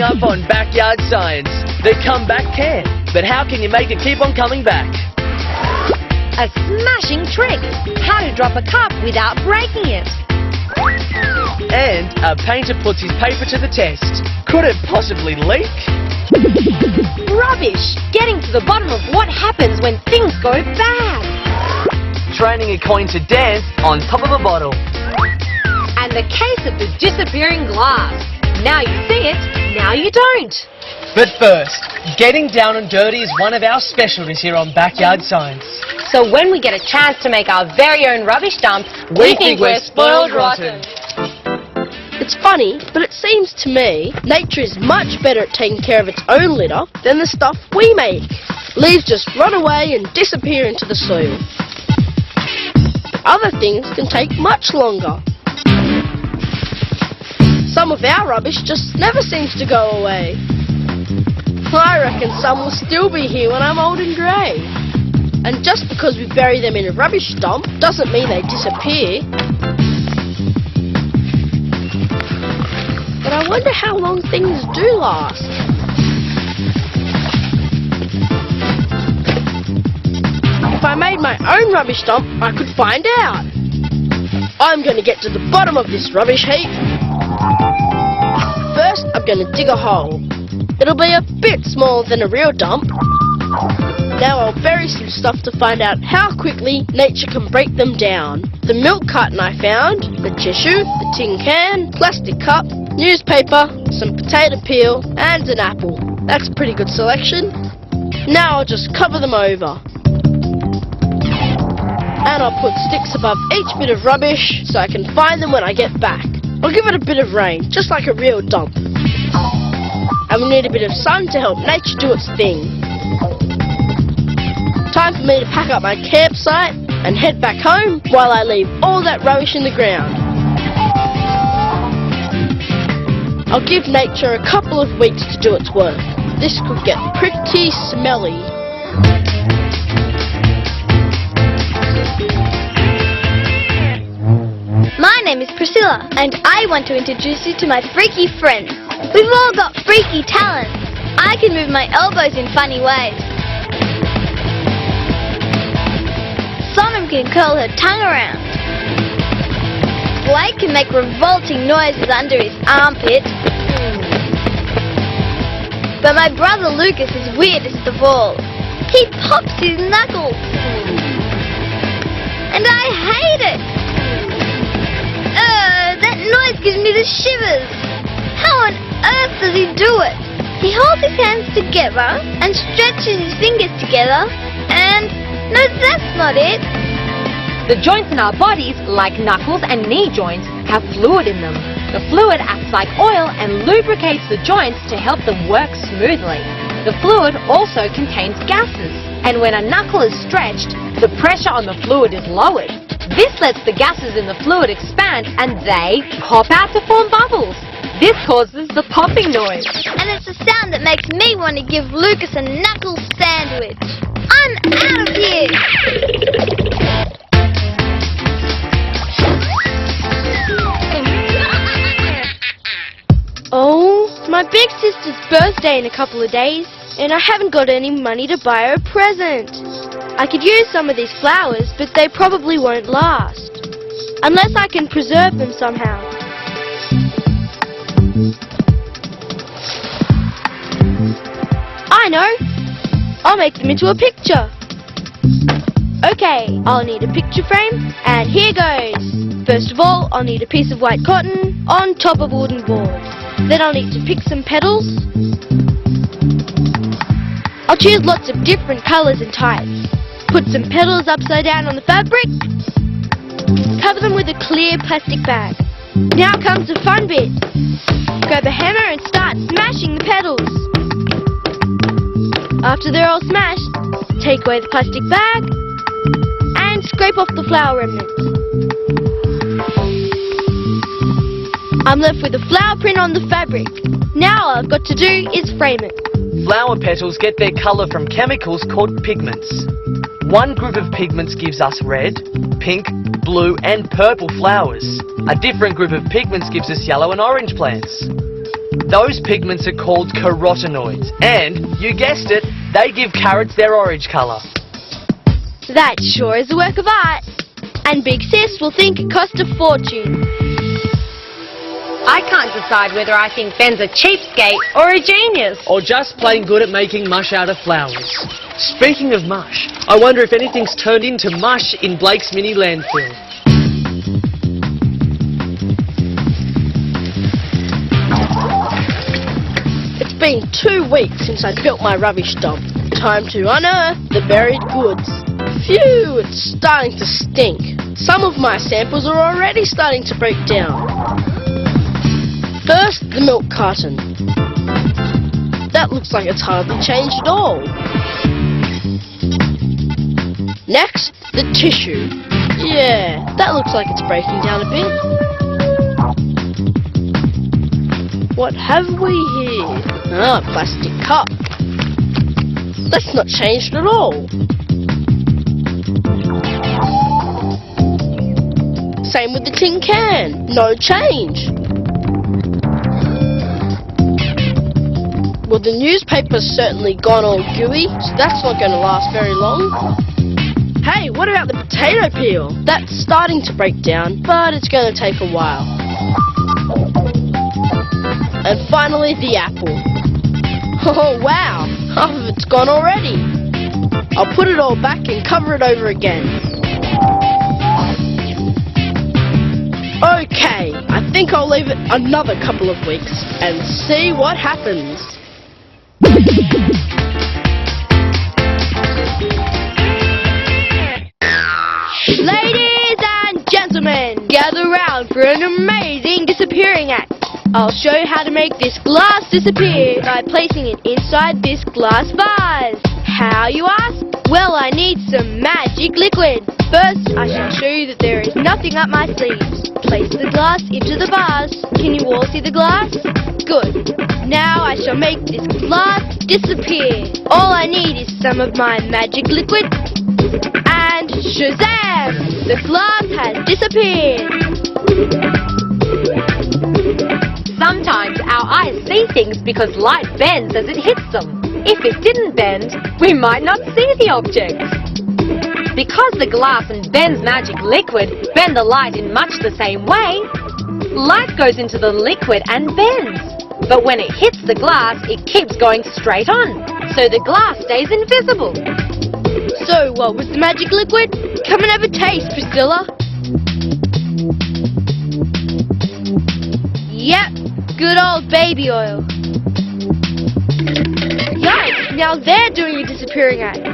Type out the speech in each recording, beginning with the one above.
up on Backyard Science. The comeback can, but how can you make it keep on coming back? A smashing trick. How to drop a cup without breaking it. And a painter puts his paper to the test. Could it possibly leak? Rubbish. Getting to the bottom of what happens when things go bad. Training a coin to dance on top of a bottle. And the case of the disappearing glass. Now you see it, now you don't. But first, getting down and dirty is one of our specialties here on Backyard Science. So when we get a chance to make our very own rubbish dump, we think we're spoiled rotten. It's funny, but it seems to me nature is much better at taking care of its own litter than the stuff we make. Leaves just run away and disappear into the soil. Other things can take much longer. Some of our rubbish just never seems to go away. I reckon some will still be here when I'm old and grey. And just because we bury them in a rubbish dump doesn't mean they disappear. But I wonder how long things do last. If I made my own rubbish dump, I could find out. I'm going to get to the bottom of this rubbish heap. First, I'm going to dig a hole. It'll be a bit smaller than a real dump. Now I'll bury some stuff to find out how quickly nature can break them down. The milk carton I found, the tissue, the tin can, plastic cup, newspaper, some potato peel, and an apple. That's a pretty good selection. Now I'll just cover them over. And I'll put sticks above each bit of rubbish so I can find them when I get back. I'll give it a bit of rain, just like a real dump. And we need a bit of sun to help nature do its thing. Time for me to pack up my campsite and head back home while I leave all that rubbish in the ground. I'll give nature a couple of weeks to do its work. This could get pretty smelly. My name is Priscilla, and I want to introduce you to my freaky friends. We've all got freaky talents. I can move my elbows in funny ways. Sonam can curl her tongue around. Blake can make revolting noises under his armpit. But my brother Lucas is weirdest of all. He pops his knuckles. And I hate it. That noise gives me the shivers. How on earth does he do it? He holds his hands together and stretches his fingers together and... no, that's not it. The joints in our bodies, like knuckles and knee joints, have fluid in them. The fluid acts like oil and lubricates the joints to help them work smoothly. The fluid also contains gases, and when a knuckle is stretched, the pressure on the fluid is lowered. This lets the gases in the fluid expand and they pop out to form bubbles. This causes the popping noise. And it's the sound that makes me want to give Lucas a knuckle sandwich. I'm out of here! Oh, my big sister's birthday in a couple of days, and I haven't got any money to buy her a present. I could use some of these flowers, but they probably won't last. Unless I can preserve them somehow. I know! I'll make them into a picture. Okay, I'll need a picture frame, and here goes. First of all, I'll need a piece of white cotton on top of a wooden board. Then I'll need to pick some petals. I'll choose lots of different colours and types. Put some petals upside down on the fabric. Cover them with a clear plastic bag. Now comes the fun bit. Grab a hammer and start smashing the petals. After they're all smashed, take away the plastic bag and scrape off the flower remnants. I'm left with a flower print on the fabric. Now all I've got to do is frame it. Flower petals get their colour from chemicals called pigments. One group of pigments gives us red, pink, blue and purple flowers. A different group of pigments gives us yellow and orange plants. Those pigments are called carotenoids, and, you guessed it, they give carrots their orange colour. That sure is a work of art. And Big Sis will think it cost a fortune. I can't decide whether I think Ben's a cheapskate or a genius. Or just plain good at making mush out of flowers. Speaking of mush, I wonder if anything's turned into mush in Blake's mini landfill. It's been 2 weeks since I built my rubbish dump. Time to unearth the buried goods. Phew, it's starting to stink. Some of my samples are already starting to break down. First, the milk carton. That looks like it's hardly changed at all. Next, the tissue. Yeah, that looks like it's breaking down a bit. What have we here? Ah, plastic cup. That's not changed at all. Same with the tin can. No change. Well, the newspaper's certainly gone all gooey, so that's not going to last very long. Hey, what about the potato peel? That's starting to break down, but it's going to take a while. And finally, the apple. Oh, wow! Half of it's gone already. I'll put it all back and cover it over again. Okay, I think I'll leave it another couple of weeks and see what happens. Ladies and gentlemen, gather round for an amazing disappearing act. I'll show you how to make this glass disappear by placing it inside this glass vase. How, you ask? Well, I need some magic liquid. First, I shall show you that there is nothing up my sleeves. Place the glass into the vase. Can you all see the glass? Good. Now I shall make this glass disappear. All I need is some of my magic liquid. And shazam! The glass has disappeared. Sometimes our eyes see things because light bends as it hits them. If it didn't bend, we might not see the object. Because the glass and Ben's magic liquid bend the light in much the same way, light goes into the liquid and bends. But when it hits the glass, it keeps going straight on, so the glass stays invisible. So, what was the magic liquid? Come and have a taste, Priscilla. Yep, good old baby oil. Yikes, now they're doing a disappearing act.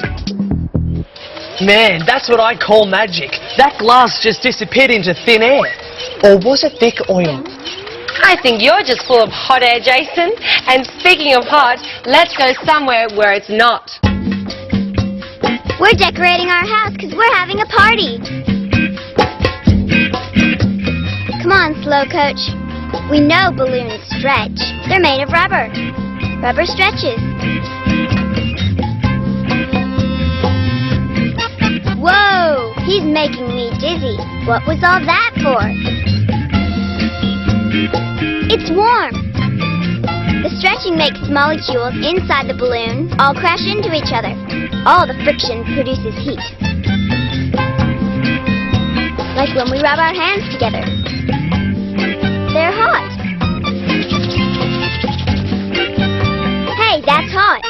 Man, that's what I call magic. That glass just disappeared into thin air. Or was it thick oil? I think you're just full of hot air, Jason. And speaking of hot, let's go somewhere where it's not. We're decorating our house because we're having a party. Come on, Slow Coach. We know balloons stretch. They're made of rubber. Rubber stretches. Whoa! He's making me dizzy. What was all that for? It's warm. The stretching makes molecules inside the balloon all crash into each other. All the friction produces heat. Like when we rub our hands together. They're hot. Hey, that's hot.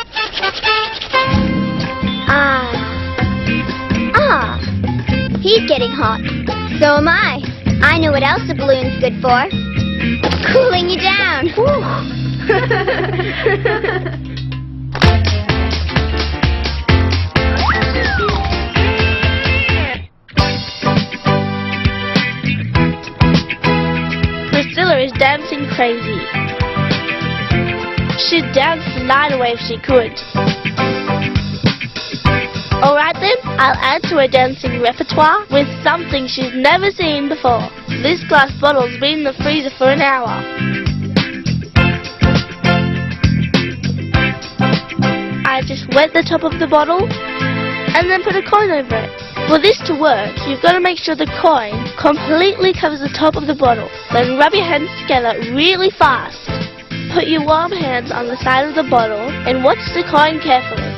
He's getting hot. So am I. I know what else a balloon's good for. Cooling you down. Priscilla is dancing crazy. She'd dance the night away if she could. Alright then, I'll add to her dancing repertoire with something she's never seen before. This glass bottle's been in the freezer for an hour. I just wet the top of the bottle and then put a coin over it. For this to work, you've got to make sure the coin completely covers the top of the bottle. Then rub your hands together really fast. Put your warm hands on the side of the bottle and watch the coin carefully.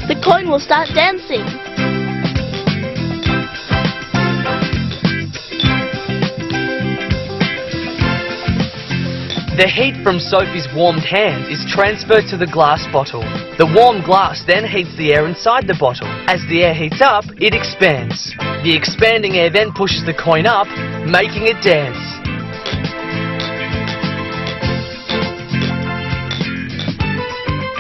The coin will start dancing. The heat from Sophie's warmed hand is transferred to the glass bottle. The warm glass then heats the air inside the bottle. As the air heats up, it expands. The expanding air then pushes the coin up, making it dance.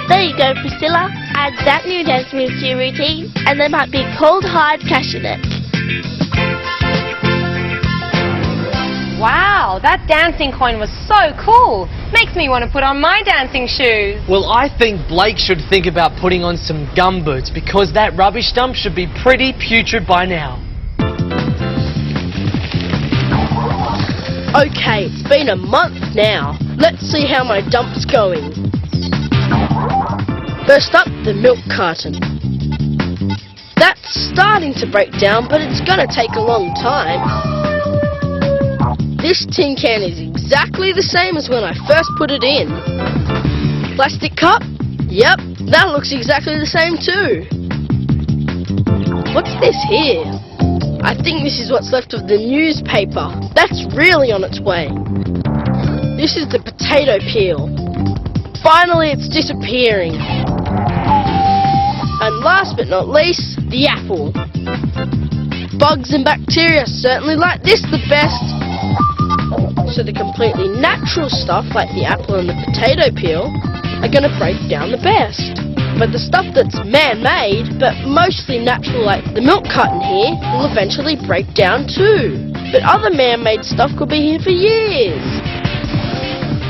There you go, Priscilla. Add that new dance move to your routine, and there might be cold hard cash in it. Wow, that dancing coin was so cool. Makes me want to put on my dancing shoes. Well, I think Blake should think about putting on some gumboots because that rubbish dump should be pretty putrid by now. Okay, it's been a month now. Let's see how my dump's going. First up, the milk carton. That's starting to break down, but it's gonna take a long time. This tin can is exactly the same as when I first put it in. Plastic cup? Yep, that looks exactly the same too. What's this here? I think this is what's left of the newspaper. That's really on its way. This is the potato peel. Finally, it's disappearing. And last but not least, the apple. Bugs and bacteria certainly like this the best. So the completely natural stuff like the apple and the potato peel are going to break down the best. But the stuff that's man-made, but mostly natural like the milk carton here, will eventually break down too. But other man-made stuff could be here for years.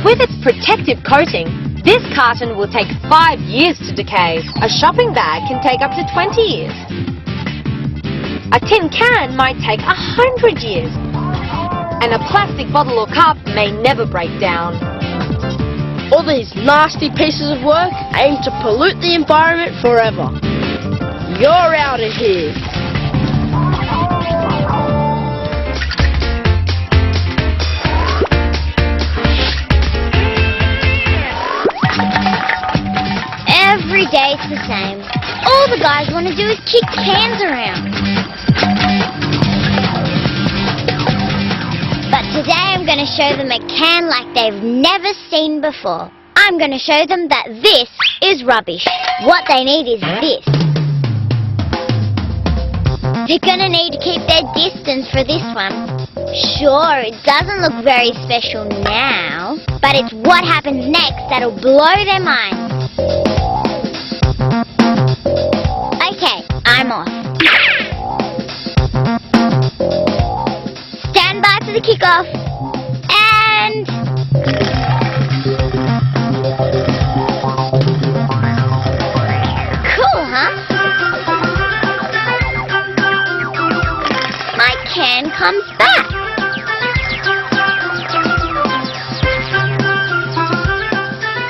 With its protective coating, this carton will take 5 years to decay. A shopping bag can take up to 20 years. A tin can might take 100 years. And a plastic bottle or cup may never break down. All these nasty pieces of work aim to pollute the environment forever. You're out of here. Every day it's the same. All the guys want to do is kick cans around. But today I'm going to show them a can like they've never seen before. I'm going to show them that this is rubbish. What they need is this. They're going to need to keep their distance for this one. Sure, it doesn't look very special now, but it's what happens next that'll blow their minds. Okay, I'm off. Stand by for the kickoff. And... cool, huh? My can comes back.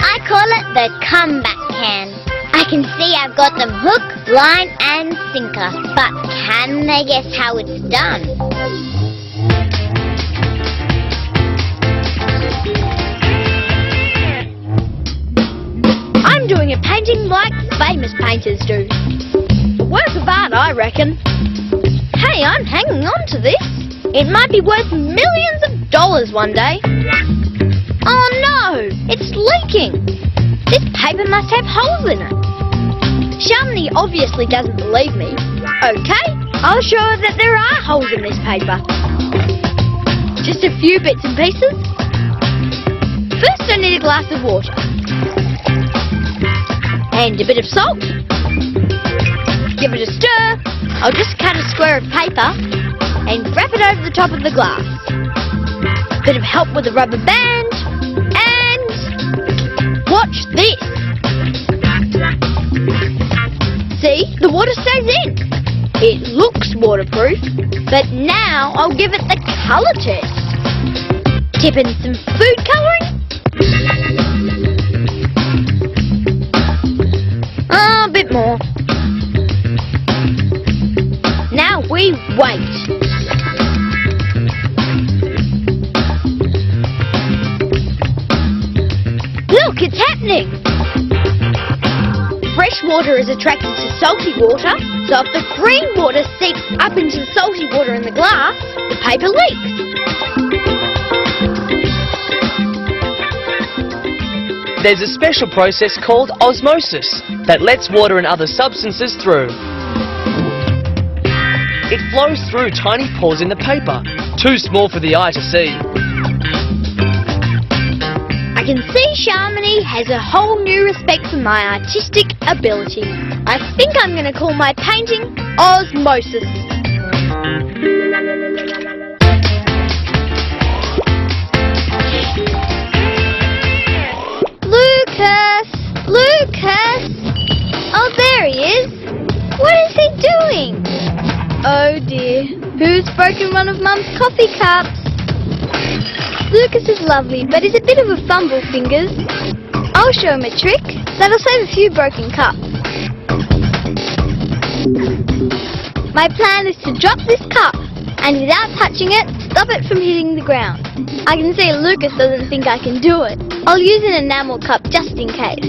I call it the comeback can. I can see I've got them hook, line and sinker. But can they guess how it's done? I'm doing a painting like famous painters do. A work of art, I reckon. Hey, I'm hanging on to this. It might be worth millions of dollars one day. Oh no, it's leaking. This paper must have holes in it. Shamini obviously doesn't believe me. Okay, I'll show her that there are holes in this paper. Just a few bits and pieces. First I need a glass of water. And a bit of salt. Give it a stir. I'll just cut a square of paper and wrap it over the top of the glass. Bit of help with a rubber band. And watch this. See, the water stays in. It looks waterproof, but now I'll give it the colour test. Tip in some food colouring. A bit more. Now we wait. happening? Fresh water is attracted to salty water, so if the green water seeps up into the salty water in the glass, the paper leaks. There's a special process called osmosis that lets water and other substances through. It flows through tiny pores in the paper, too small for the eye to see. I can see Sharmini has a whole new respect for my artistic ability. I think I'm going to call my painting Osmosis. Lucas! Oh, there he is. What is he doing? Oh dear, who's broken one of Mum's coffee cups? Lucas is lovely, but he's a bit of a fumble fingers. I'll show him a trick that'll save a few broken cups. My plan is to drop this cup, and without touching it, stop it from hitting the ground. I can see Lucas doesn't think I can do it. I'll use an enamel cup just in case.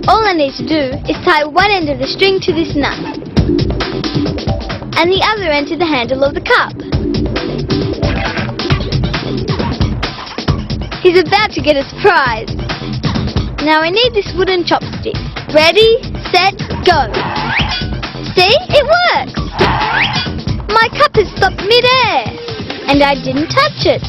All I need to do is tie one end of the string to this nut, and the other end to the handle of the cup. He's about to get a surprise. Now I need this wooden chopstick. Ready, set, go. See? It works! My cup has stopped mid-air, and I didn't touch it.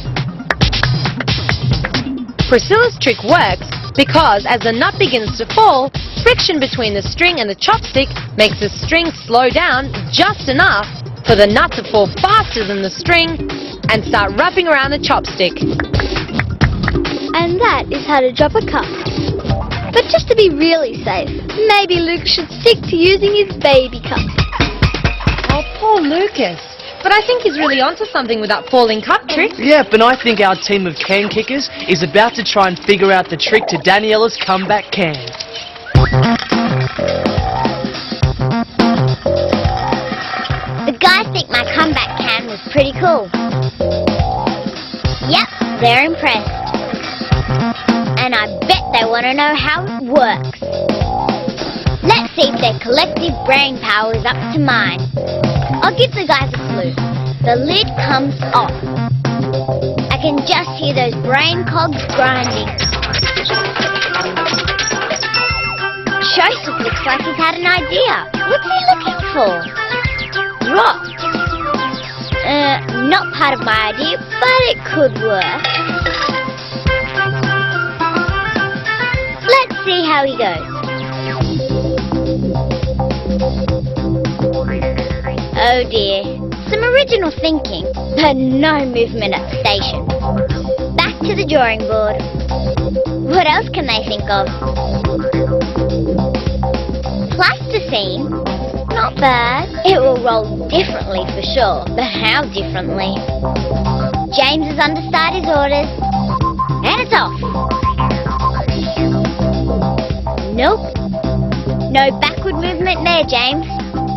Priscilla's trick works because as the nut begins to fall, friction between the string and the chopstick makes the string slow down just enough for the nut to fall faster than the string and start wrapping around the chopstick. And that is how to drop a cup. But just to be really safe, maybe Luke should stick to using his baby cup. Oh, poor Lucas. But I think he's really onto something with that falling cup trick. Yep, and I think our team of can kickers is about to try and figure out the trick to Daniella's comeback can. The guys think my comeback can was pretty cool. Yep, they're impressed. And I bet they want to know how it works. Let's see if their collective brain power is up to mine. I'll give the guys a clue. The lid comes off. I can just hear those brain cogs grinding. Joseph looks like he's had an idea. What's he looking for? Rock. Not part of my idea, but it could work. Let's see how he goes. Oh dear. Some original thinking, but no movement at the station. Back to the drawing board. What else can they think of? Plasticine? Not bad. It will roll differently for sure, but how differently? James has understood his orders. And it's off. Nope. No backward movement there, James.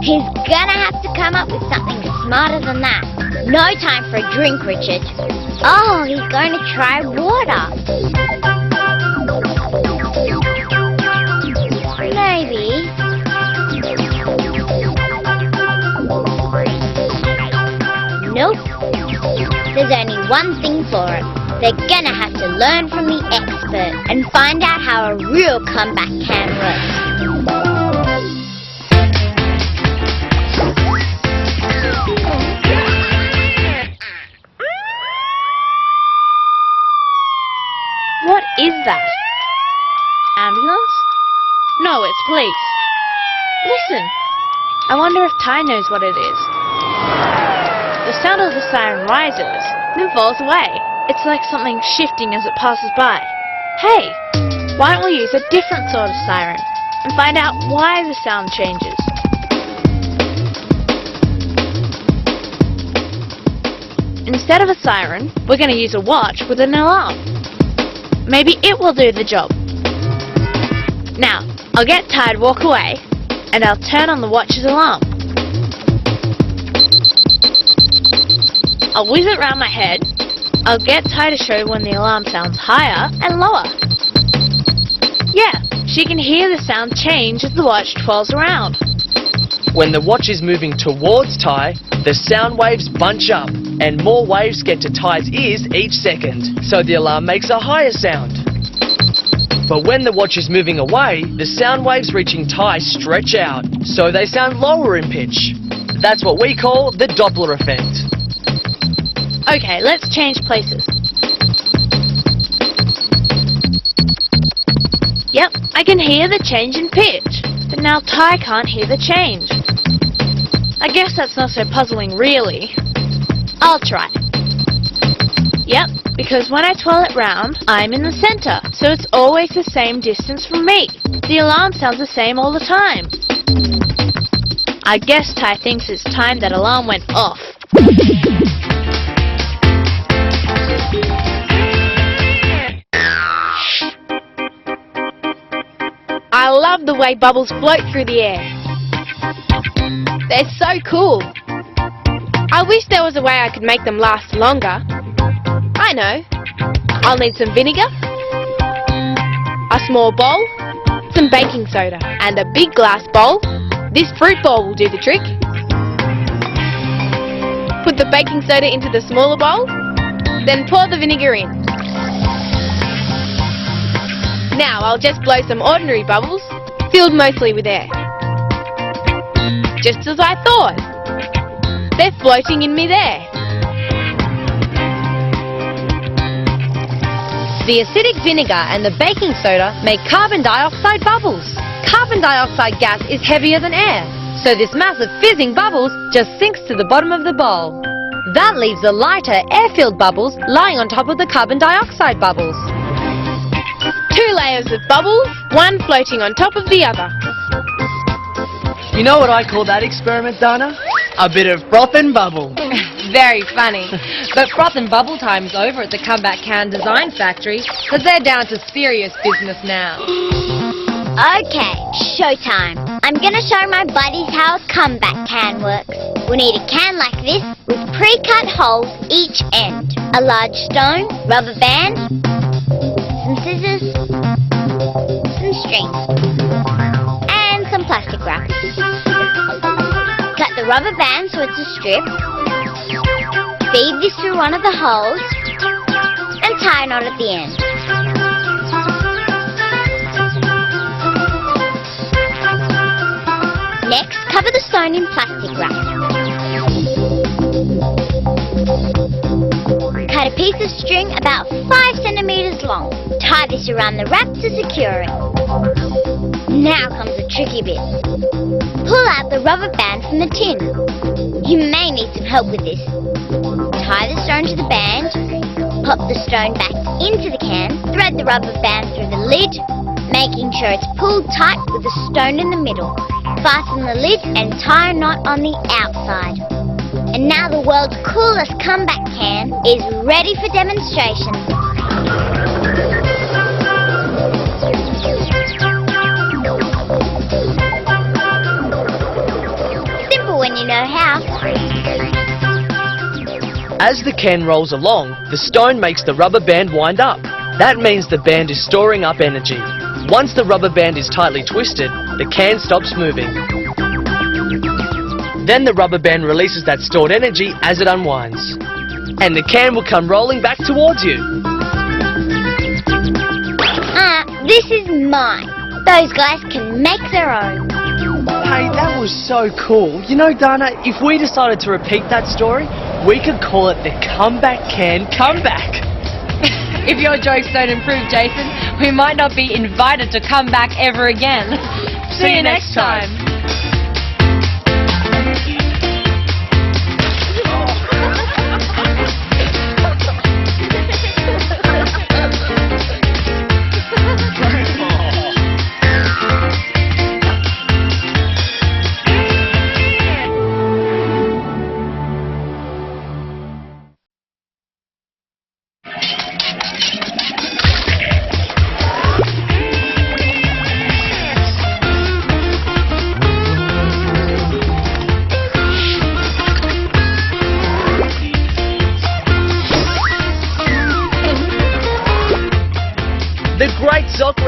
He's gonna have to come up with something smarter than that. No time for a drink, Richard. Oh, he's going to try water. Maybe. Nope. There's only one thing for it. They're gonna have to learn from the expert and find out how a real comeback can work. What is that? Ambulance? No, it's police. Listen. I wonder if Ty knows what it is. The sound of the siren rises, then falls away. It's like something shifting as it passes by. Hey, why don't we use a different sort of siren and find out why the sound changes? Instead of a siren, we're going to use a watch with an alarm. Maybe it will do the job. Now, I'll get Ty to walk away, and I'll turn on the watch's alarm. I'll whiz it round my head, I'll get Ty to show when the alarm sounds higher and lower. Yeah, she can hear the sound change as the watch twirls around. When the watch is moving towards Ty, the sound waves bunch up and more waves get to Ty's ears each second, so the alarm makes a higher sound. But when the watch is moving away, the sound waves reaching Ty stretch out, so they sound lower in pitch. That's what we call the Doppler effect. Okay, let's change places. Yep, I can hear the change in pitch, but now Ty can't hear the change. I guess that's not so puzzling, really. I'll try. Yep, because when I twirl it round, I'm in the center, so it's always the same distance from me. The alarm sounds the same all the time. I guess Ty thinks it's time that alarm went off. I love the way bubbles float through the air. They're so cool. I wish there was a way I could make them last longer. I know. I'll need some vinegar, a small bowl, some baking soda, and a big glass bowl. This fruit bowl will do the trick. Put the baking soda into the smaller bowl, then pour the vinegar in. Now I'll just blow some ordinary bubbles, filled mostly with air. Just as I thought. They're floating in midair. The acidic vinegar and the baking soda make carbon dioxide bubbles. Carbon dioxide gas is heavier than air, so this mass of fizzing bubbles just sinks to the bottom of the bowl. That leaves the lighter air-filled bubbles lying on top of the carbon dioxide bubbles. 2 layers of bubbles, one floating on top of the other. You know what I call that experiment, Dana? A bit of froth and bubble. Very funny. But froth and bubble time's over at the Comeback Can Design Factory, because they're down to serious business now. Okay, showtime. I'm gonna show my buddies how a comeback can works. We'll need a can like this with pre-cut holes each end, a large stone, rubber band, some scissors, some string, and some plastic wrap. Cut the rubber band so it's a strip. Feed this through one of the holes and tie a knot at the end. Next, cover the stone in plastic wrap. Cut a piece of string about 5 centimeters long. Tie this around the wrap to secure it. Now comes the tricky bit. Pull out the rubber band from the tin. You may need some help with this. Tie the stone to the band, pop the stone back into the can, thread the rubber band through the lid, making sure it's pulled tight with the stone in the middle. Fasten the lid and tie a knot on the outside. And now the world's coolest comeback can is ready for demonstration. Simple when you know how. As the can rolls along, the stone makes the rubber band wind up. That means the band is storing up energy. Once the rubber band is tightly twisted, the can stops moving. Then the rubber band releases that stored energy as it unwinds. And the can will come rolling back towards you. This is mine. Those guys can make their own. Hey, that was so cool. You know, Dana, if we decided to repeat that story, we could call it the Comeback Can Comeback. If your jokes don't improve, Jason, we might not be invited to come back ever again. See you next time.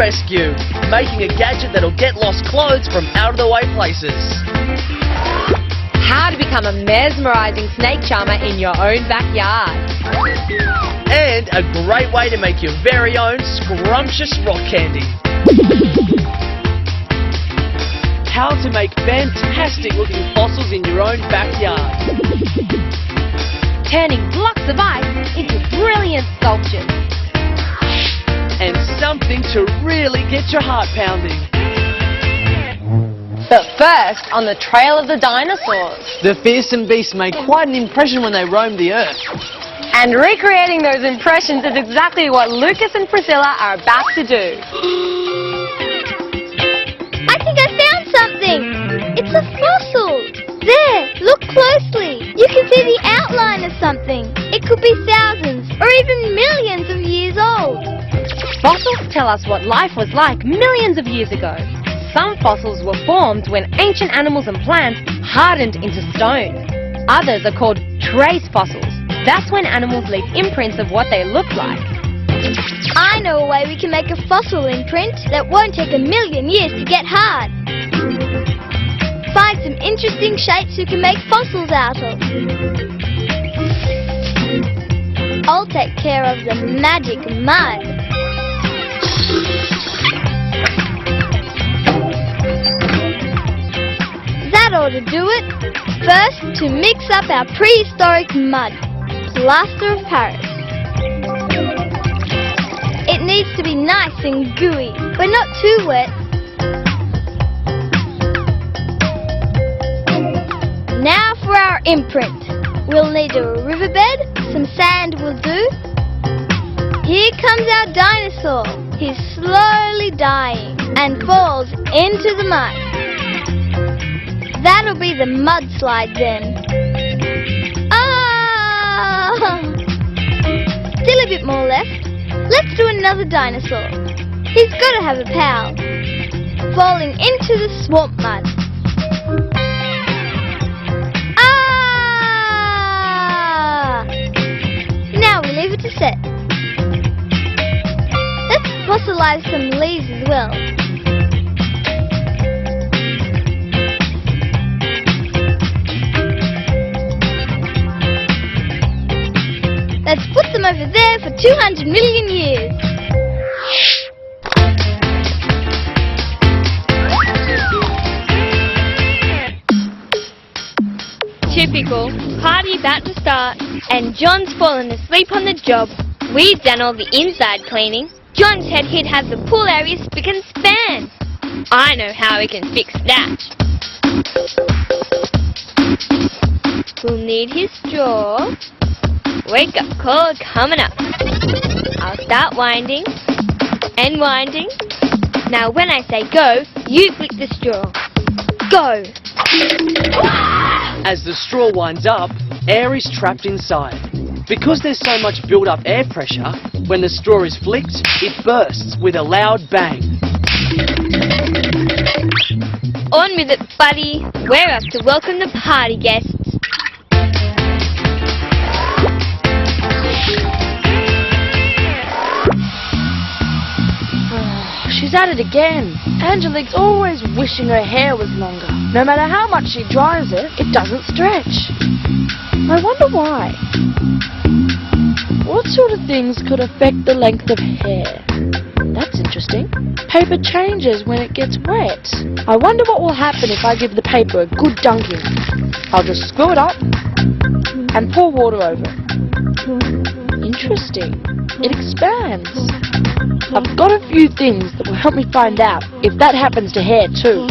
rescue, making a gadget that'll get lost clothes from out-of-the-way places. How to become a mesmerising snake charmer in your own backyard. And a great way to make your very own scrumptious rock candy. How to make fantastic looking fossils in your own backyard. Turning blocks of ice into brilliant sculptures. And something to really get your heart pounding. But first, on the trail of the dinosaurs. The fearsome beasts made quite an impression when they roamed the earth. And recreating those impressions is exactly what Lucas and Priscilla are about to do. I think I found something. It's a fossil. There, look closely. You can see the outline of something. It could be thousands or even millions of years old. Fossils tell us what life was like millions of years ago. Some fossils were formed when ancient animals and plants hardened into stone. Others are called trace fossils. That's when animals leave imprints of what they look like. I know a way we can make a fossil imprint that won't take a million years to get hard. Find some interesting shapes you can make fossils out of. I'll take care of the magic mud. That ought to do it. First, to mix up our prehistoric mud, plaster of Paris. It needs to be nice and gooey, but not too wet. Now for our imprint. We'll need a riverbed, some sand will do. Here comes our dinosaur. He's slowly dying and falls into the mud. That'll be the mudslide then. Ah! Still a bit more left. Let's do another dinosaur. He's got to have a pal. Falling into the swamp mud. Ah! Now we leave it to set. Let's fossilize some leaves as well. Let's put them over there for 200 million years. Typical. Party about to start, and John's fallen asleep on the job. We've done all the inside cleaning. John's head he'd have the pool area spick and span. I know how we can fix that. We'll need his straw. Wake up call coming up. I'll start winding and winding. Now when I say go, you flick the straw. Go! As the straw winds up, air is trapped inside. Because there's so much built-up air pressure, when the straw is flicked, it bursts with a loud bang. On with it, buddy. We're up to welcome the party guests. She's at it again. Angelique's always wishing her hair was longer. No matter how much she dries it, it doesn't stretch. I wonder why. What sort of things could affect the length of hair? That's interesting. Paper changes when it gets wet. I wonder what will happen if I give the paper a good dunking. I'll just screw it up and pour water over it. Interesting. It expands. I've got a few things that will help me find out if that happens to hair too.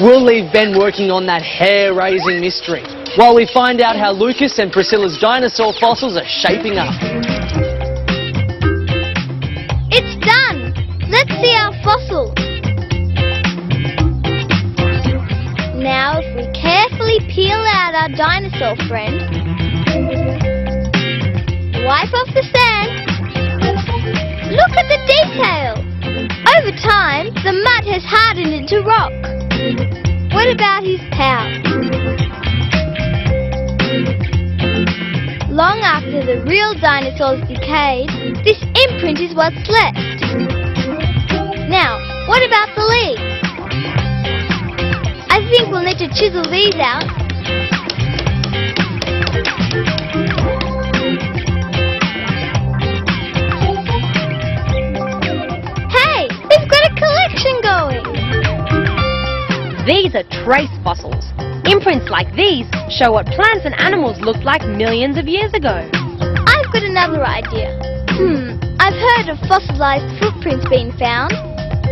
We'll leave Ben working on that hair-raising mystery, while we find out how Lucas and Priscilla's dinosaur fossils are shaping up. It's done! Let's see our fossil. Now if we carefully peel out our dinosaur friend, wipe off the sand, look at the detail! Over time, the mud has hardened into rock. What about his pal? Long after the real dinosaurs decayed, this imprint is what's left. Now, what about the leaves? I think we'll need to chisel these out. Hey, we've got a collection going! These are trace fossils. Imprints like these show what plants and animals looked like millions of years ago. I've got another idea. I've heard of fossilized footprints being found.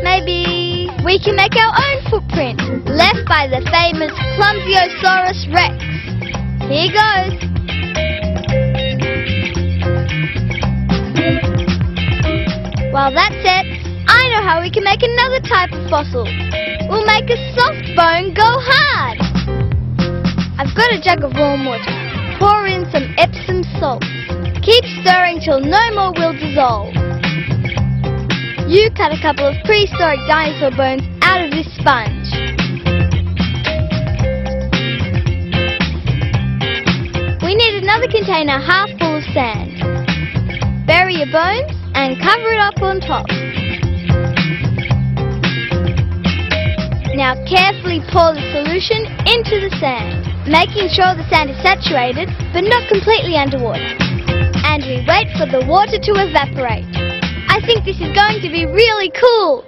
Maybe we can make our own footprint, left by the famous Clumsiosaurus rex. Here goes. While that's it, I know how we can make another type of fossil. We'll make a soft bone go hard. I've got a jug of warm water. Pour in some Epsom salts. Keep stirring till no more will dissolve. You cut a couple of prehistoric dinosaur bones out of this sponge. We need another container half full of sand. Bury your bones and cover it up on top. Now carefully pour the solution into the sand, making sure the sand is saturated but not completely underwater. And we wait for the water to evaporate. I think this is going to be really cool.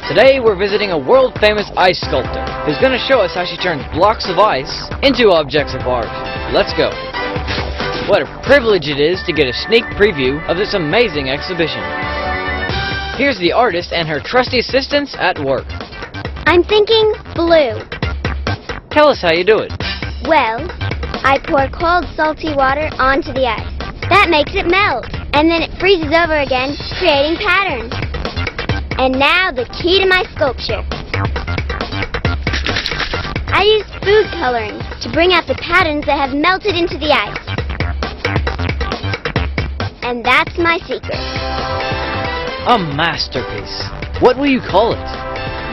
Today we're visiting a world-famous ice sculptor who's going to show us how she turns blocks of ice into objects of art. Let's go. What a privilege it is to get a sneak preview of this amazing exhibition. Here's the artist and her trusty assistants at work. I'm thinking blue. Tell us how you do it. Well, I pour cold salty water onto the ice. That makes it melt, and then it freezes over again, creating patterns. And now the key to my sculpture. I use food coloring to bring out the patterns that have melted into the ice. And that's my secret. A masterpiece. What will you call it?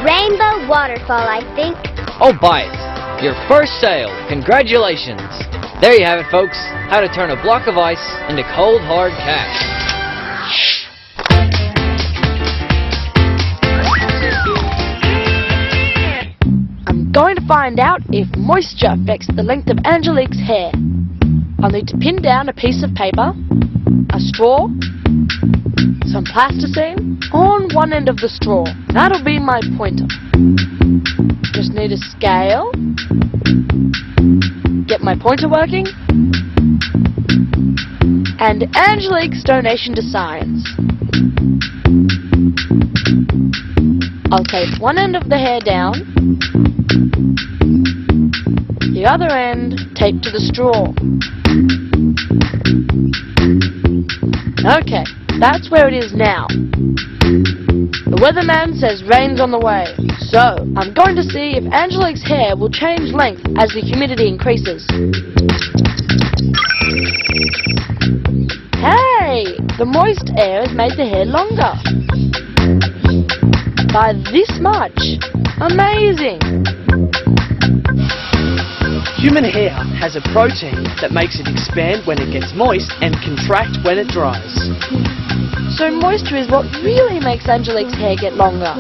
Rainbow waterfall, I think. Oh, buy it. Your first sale. Congratulations. There you have it, folks. How to turn a block of ice into cold, hard cash. I'm going to find out if moisture affects the length of Angelique's hair. I'll need to pin down a piece of paper, a straw, some plasticine on one end of the straw. That'll be my pointer. Just need a scale, get my pointer working, and Angelique's donation to science. I'll tape one end of the hair down, the other end taped to the straw. Okay, that's where it is now. The weatherman says rain's on the way, so I'm going to see if Angelique's hair will change length as the humidity increases. Hey, the moist air has made the hair longer. By this much. Amazing. Human hair has a protein that makes it expand when it gets moist and contract when it dries. So moisture is what really makes Angelique's hair get longer.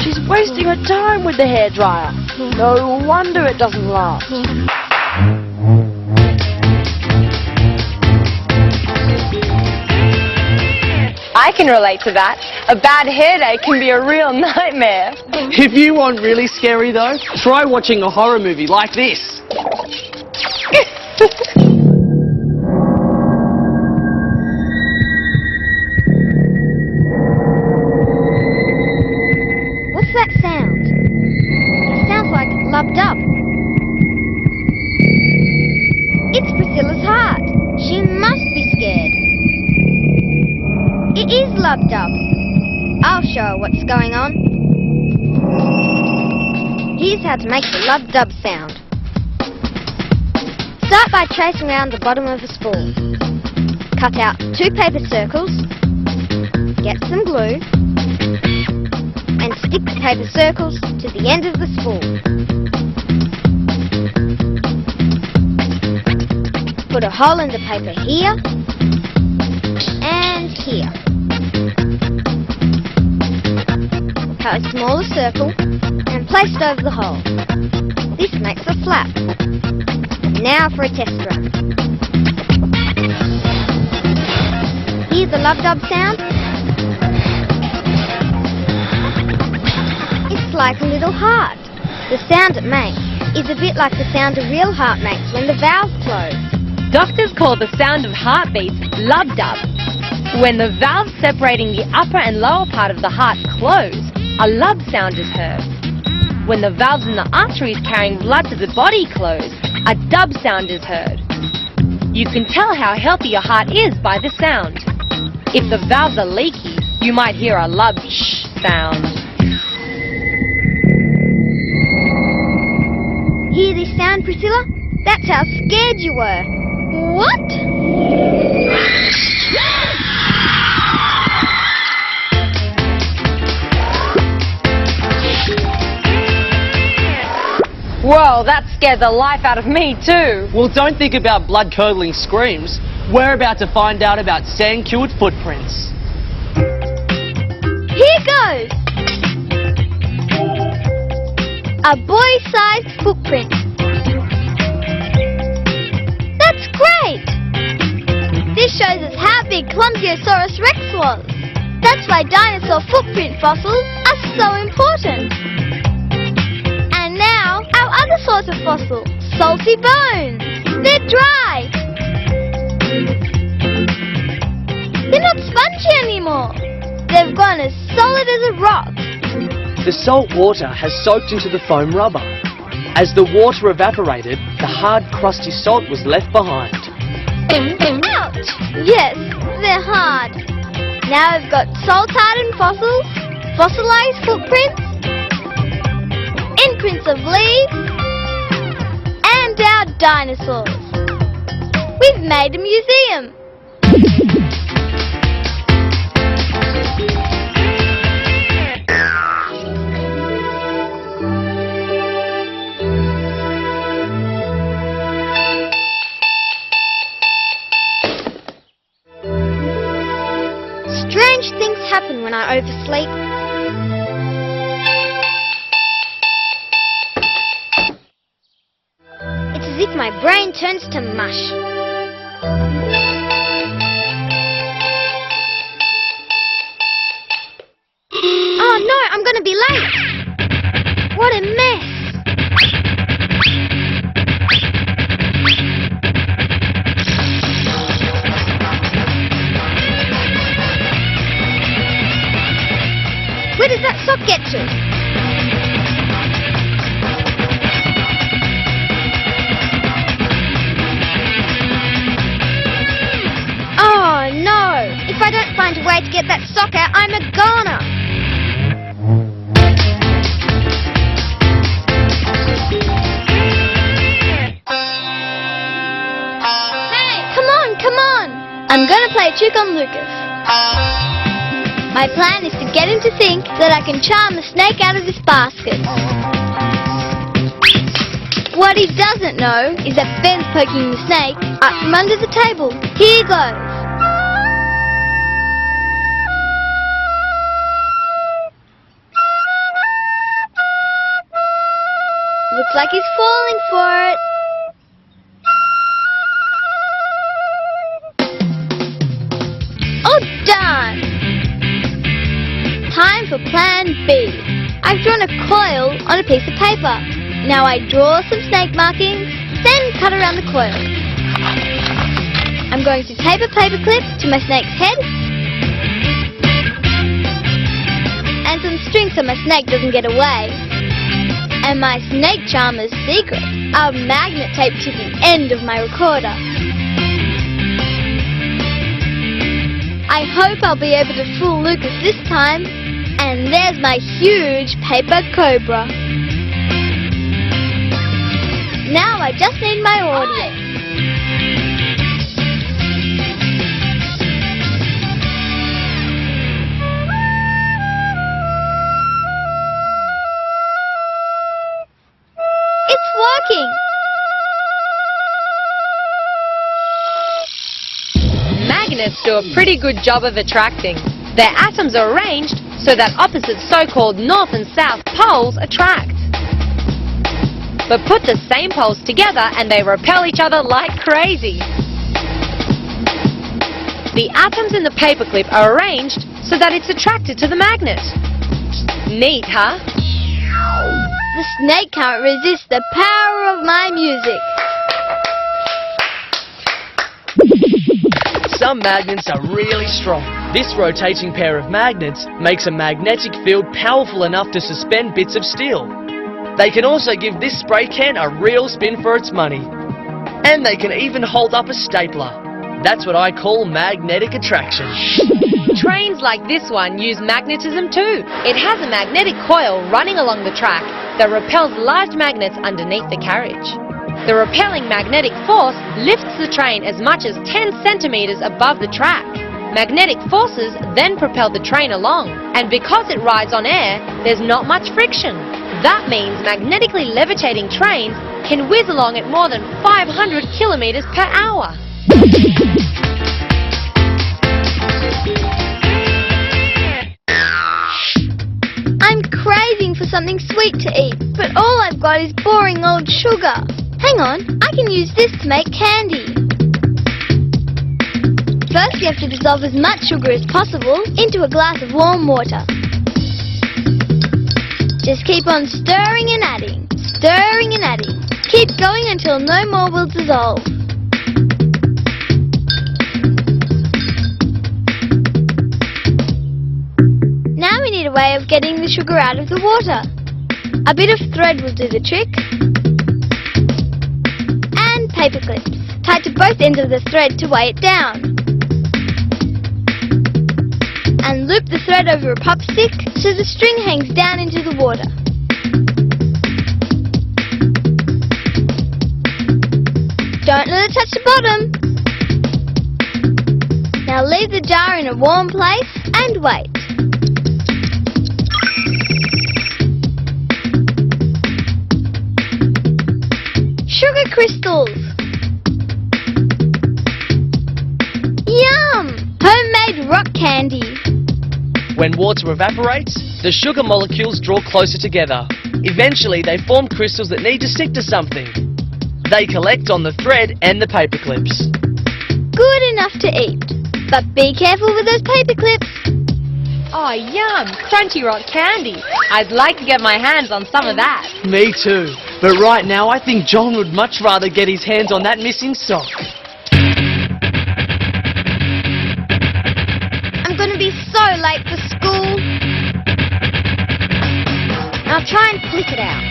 She's wasting her time with the hairdryer. No wonder it doesn't last. I can relate to that. A bad hair day can be a real nightmare. If you want really scary though, try watching a horror movie like this. What's that sound? It sounds like lubbed up. It's Priscilla's heart. She must be scared. It is lubbed up. I'll show her what's going on. Here's how to make the lubbed up sound. Start by tracing around the bottom of a spool. Cut out 2 paper circles. Get some glue. and stick the paper circles to the end of the spool. Put a hole in the paper here and here. Cut a smaller circle and place it over the hole. This makes a flap. Now for a test run. Hear the lub-dub sound? It's like a little heart. The sound it makes is a bit like the sound a real heart makes when the valves close. Doctors call the sound of heartbeats lub-dub. When the valves separating the upper and lower part of the heart close, a lub sound is heard. When the valves in the arteries carrying blood to the body close, a dub sound is heard. You can tell how healthy your heart is by the sound. If the valves are leaky, you might hear a lub shh sound. Hear this sound, Priscilla? That's how scared you were. What? Whoa, that scared the life out of me too. Well, don't think about blood-curdling screams. We're about to find out about sand-cured footprints. Here goes! A boy-sized footprint. That's great! This shows us how big Clumsiosaurus rex was. That's why dinosaur footprint fossils are so important. And now, our other sort of fossil, salty bones. They're dry. They're not spongy anymore. They've gone as solid as a rock. The salt water has soaked into the foam rubber. As the water evaporated, the hard, crusty salt was left behind. Ouch! Yes, they're hard. Now we've got salt-hardened fossils, fossilized footprints, imprints of leaves, and our dinosaurs. We've made a museum. Strange things happen when I oversleep. It's as if my brain turns to mush. Oh no, I'm going to be late. What a mess. Where does that sock get to? Oh no! If I don't find a way to get that sock out, I'm a goner! Hey! Come on, come on! I'm gonna play a trick on Lucas. My plan is to get him to think that I can charm the snake out of this basket. What he doesn't know is that Ben's poking the snake up from under the table. Here goes. Looks like he's falling for it. Oh, darn! Time for plan B. I've drawn a coil on a piece of paper. Now I draw some snake markings, then cut around the coil. I'm going to tape a paper clip to my snake's head and some string so my snake doesn't get away. And my snake charmer's secret, a magnet taped to the end of my recorder. I hope I'll be able to fool Lucas this time. And there's my huge paper cobra. Now I just need my audience. magnets do a pretty good job of attracting. Their atoms are arranged so that opposite so-called north and south poles attract. But put the same poles together and they repel each other like crazy. The atoms in the paperclip are arranged so that it's attracted to the magnet. Neat, huh? The snake can't resist the power of my music. Some magnets are really strong. This rotating pair of magnets makes a magnetic field powerful enough to suspend bits of steel. They can also give this spray can a real spin for its money. And they can even hold up a stapler. That's what I call magnetic attraction. Trains like this one use magnetism too. It has a magnetic coil running along the track that repels large magnets underneath the carriage. The repelling magnetic force lifts the train as much as 10 centimeters above the track. Magnetic forces then propel the train along, and because it rides on air, there's not much friction. That means magnetically levitating trains can whiz along at more than 500 kilometers per hour. I'm craving for something sweet to eat, but all I've got is boring old sugar. Hang on, I can use this to make candy. First you have to dissolve as much sugar as possible into a glass of warm water. Just keep on stirring and adding, stirring and adding. Keep going until no more will dissolve. Now we need a way of getting the sugar out of the water. A bit of thread will do the trick. And paper clips, tied to both ends of the thread to weigh it down. And loop the thread over a pop stick so the string hangs down into the water. Don't let it touch the bottom. Now leave the jar in a warm place and wait. Sugar crystals! Yum! Homemade rock candy! When water evaporates, the sugar molecules draw closer together. Eventually, they form crystals that need to stick to something. They collect on the thread and the paper clips. Good enough to eat, but be careful with those paper clips. Oh, yum! Crunchy rock candy. I'd like to get my hands on some of that. Me too. But right now, I think John would much rather get his hands on that missing sock. I'm going to be so late for school. I'll try and flick it out.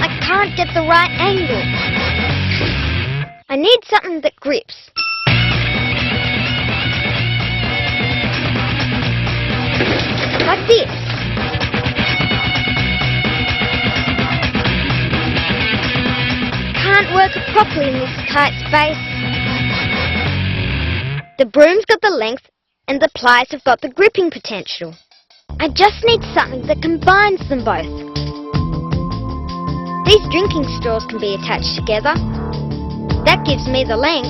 I can't get the right angle. I need something that grips. Like this. Can't work it properly in this tight space. The broom's got the length and the pliers have got the gripping potential. I just need something that combines them both. These drinking straws can be attached together. That gives me the length.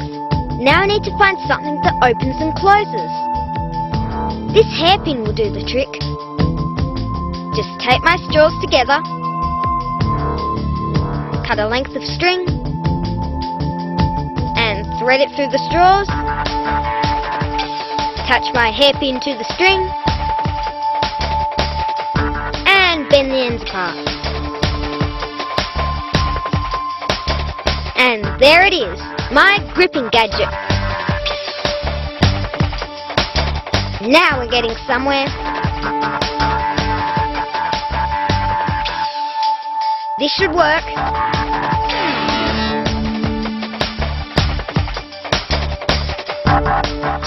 Now I need to find something that opens and closes. This hairpin will do the trick. Just tape my straws together, cut a length of string, and thread it through the straws, attach my hairpin to the string, and bend the ends apart. And there it is, my gripping gadget. Now we're getting somewhere. This should work.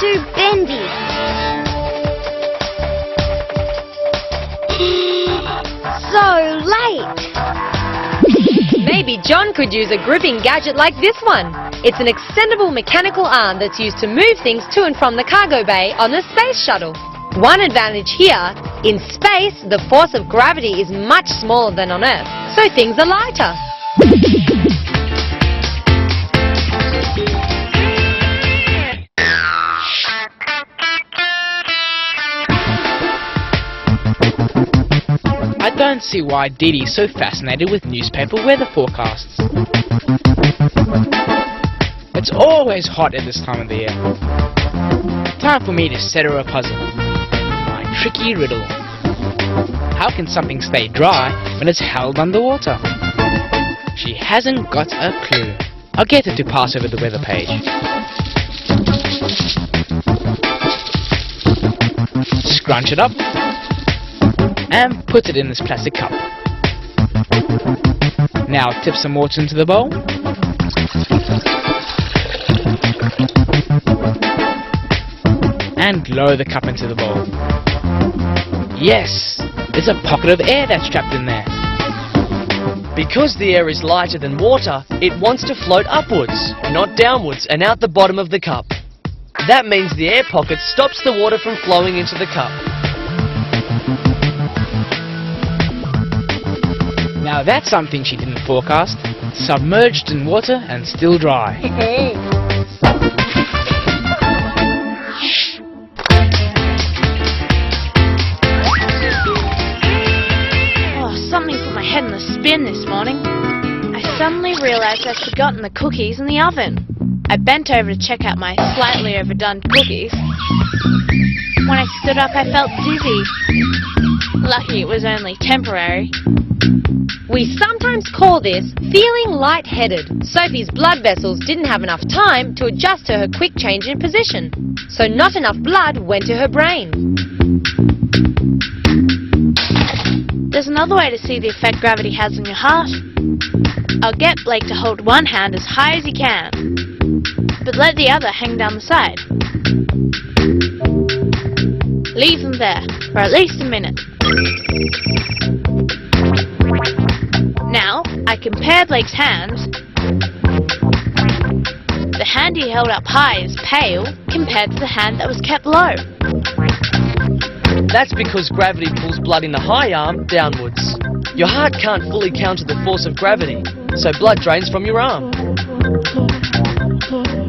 Too bendy. So late. Maybe John could use a gripping gadget like this one. It's an extendable mechanical arm that's used to move things to and from the cargo bay on the space shuttle. One advantage here, in space the force of gravity is much smaller than on Earth, so things are lighter. go and see why Dee Dee's so fascinated with newspaper weather forecasts. It's always hot at this time of the year. Time for me to set her a puzzle. My tricky riddle. How can something stay dry when it's held underwater? She hasn't got a clue. I'll get her to pass over the weather page. Scrunch it up and put it in this plastic cup. Now tip some water into the bowl. And lower the cup into the bowl. Yes! There's a pocket of air that's trapped in there. Because the air is lighter than water, it wants to float upwards, not downwards and out the bottom of the cup. That means the air pocket stops the water from flowing into the cup. Now that's something she didn't forecast. Submerged in water and still dry. Something put my head in a spin this morning. I suddenly realised I'd forgotten the cookies in the oven. I bent over to check out my slightly overdone cookies. When I stood up, I felt dizzy. Lucky it was only temporary. We sometimes call this feeling lightheaded. Sophie's blood vessels didn't have enough time to adjust to her quick change in position, so not enough blood went to her brain. There's another way to see the effect gravity has on your heart. I'll get Blake to hold one hand as high as he can, but let the other hang down the side. Leave them there for at least a minute. Now, I compare Blake's hands. The hand he held up high is pale compared to the hand that was kept low. That's because gravity pulls blood in the high arm downwards. Your heart can't fully counter the force of gravity, so blood drains from your arm.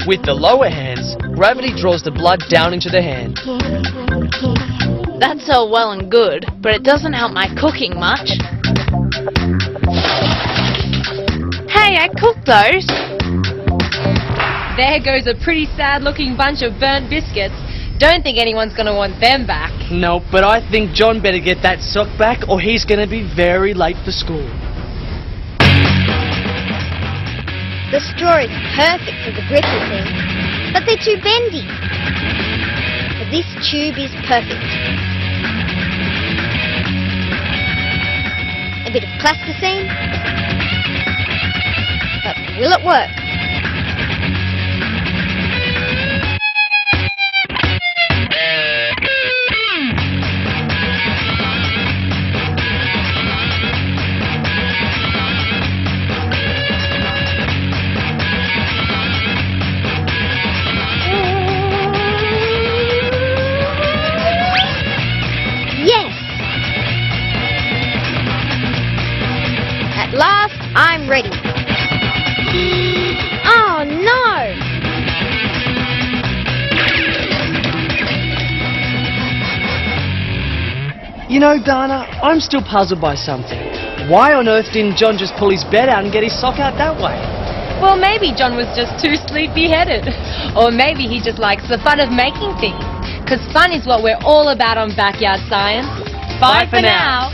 With the lower hands, gravity draws the blood down into the hand. That's all well and good, but it doesn't help my cooking much. Hey, I cooked those. There goes a pretty sad looking bunch of burnt biscuits. Don't think anyone's going to want them back. No, but I think John better get that sock back or he's going to be very late for school. The straw is perfect for the brittle thing, but they're too bendy. But this tube is perfect. A bit of plasticine, but will it work? At last, I'm ready. Oh no! You know, Dana, I'm still puzzled by something. Why on earth didn't John just pull his bed out and get his sock out that way? Well, maybe John was just too sleepy-headed. Or maybe he just likes the fun of making things. Because fun is what we're all about on Backyard Science. Bye for now.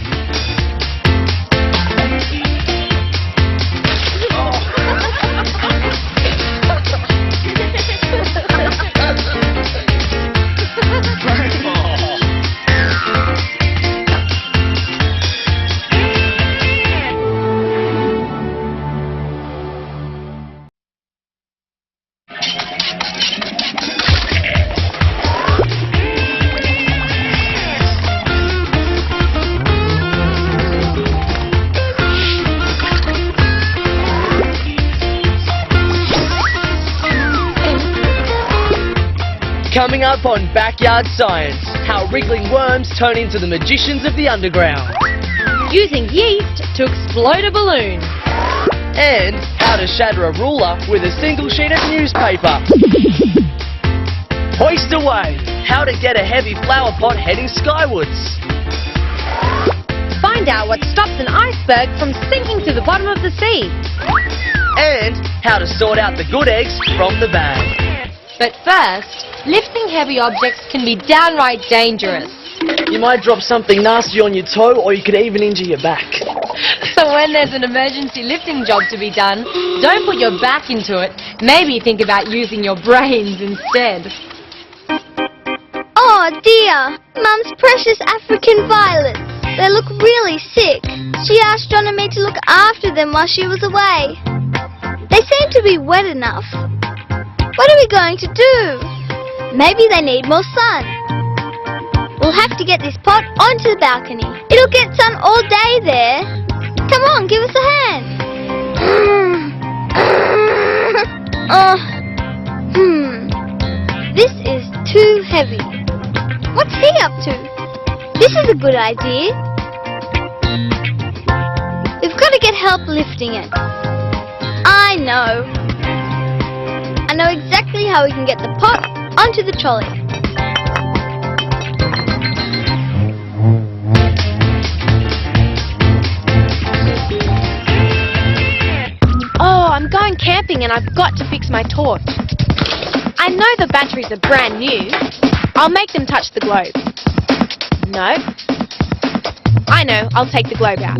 Coming up on Backyard Science, how wriggling worms turn into the magicians of the underground. Using yeast to explode a balloon. And how to shatter a ruler with a single sheet of newspaper. Hoist away, how to get a heavy flower pot heading skywards. find out what stops an iceberg from sinking to the bottom of the sea. And how to sort out the good eggs from the bad. But first, lifting heavy objects can be downright dangerous. You might drop something nasty on your toe, or you could even injure your back. So when there's an emergency lifting job to be done, don't put your back into it. Maybe think about using your brains instead. Oh dear, Mum's precious African violets. They look really sick. She asked John and me to look after them while she was away. They seem to be wet enough. What are we going to do? Maybe they need more sun. We'll have to get this pot onto the balcony. It'll get sun all day there. Come on, give us a hand. This is too heavy. What's he up to? This is a good idea. We've got to get help lifting it. I know. I know exactly how we can get the pot onto the trolley. Oh, I'm going camping and I've got to fix my torch. I know the batteries are brand new. I'll make them touch the globe. No. I know, I'll take the globe out.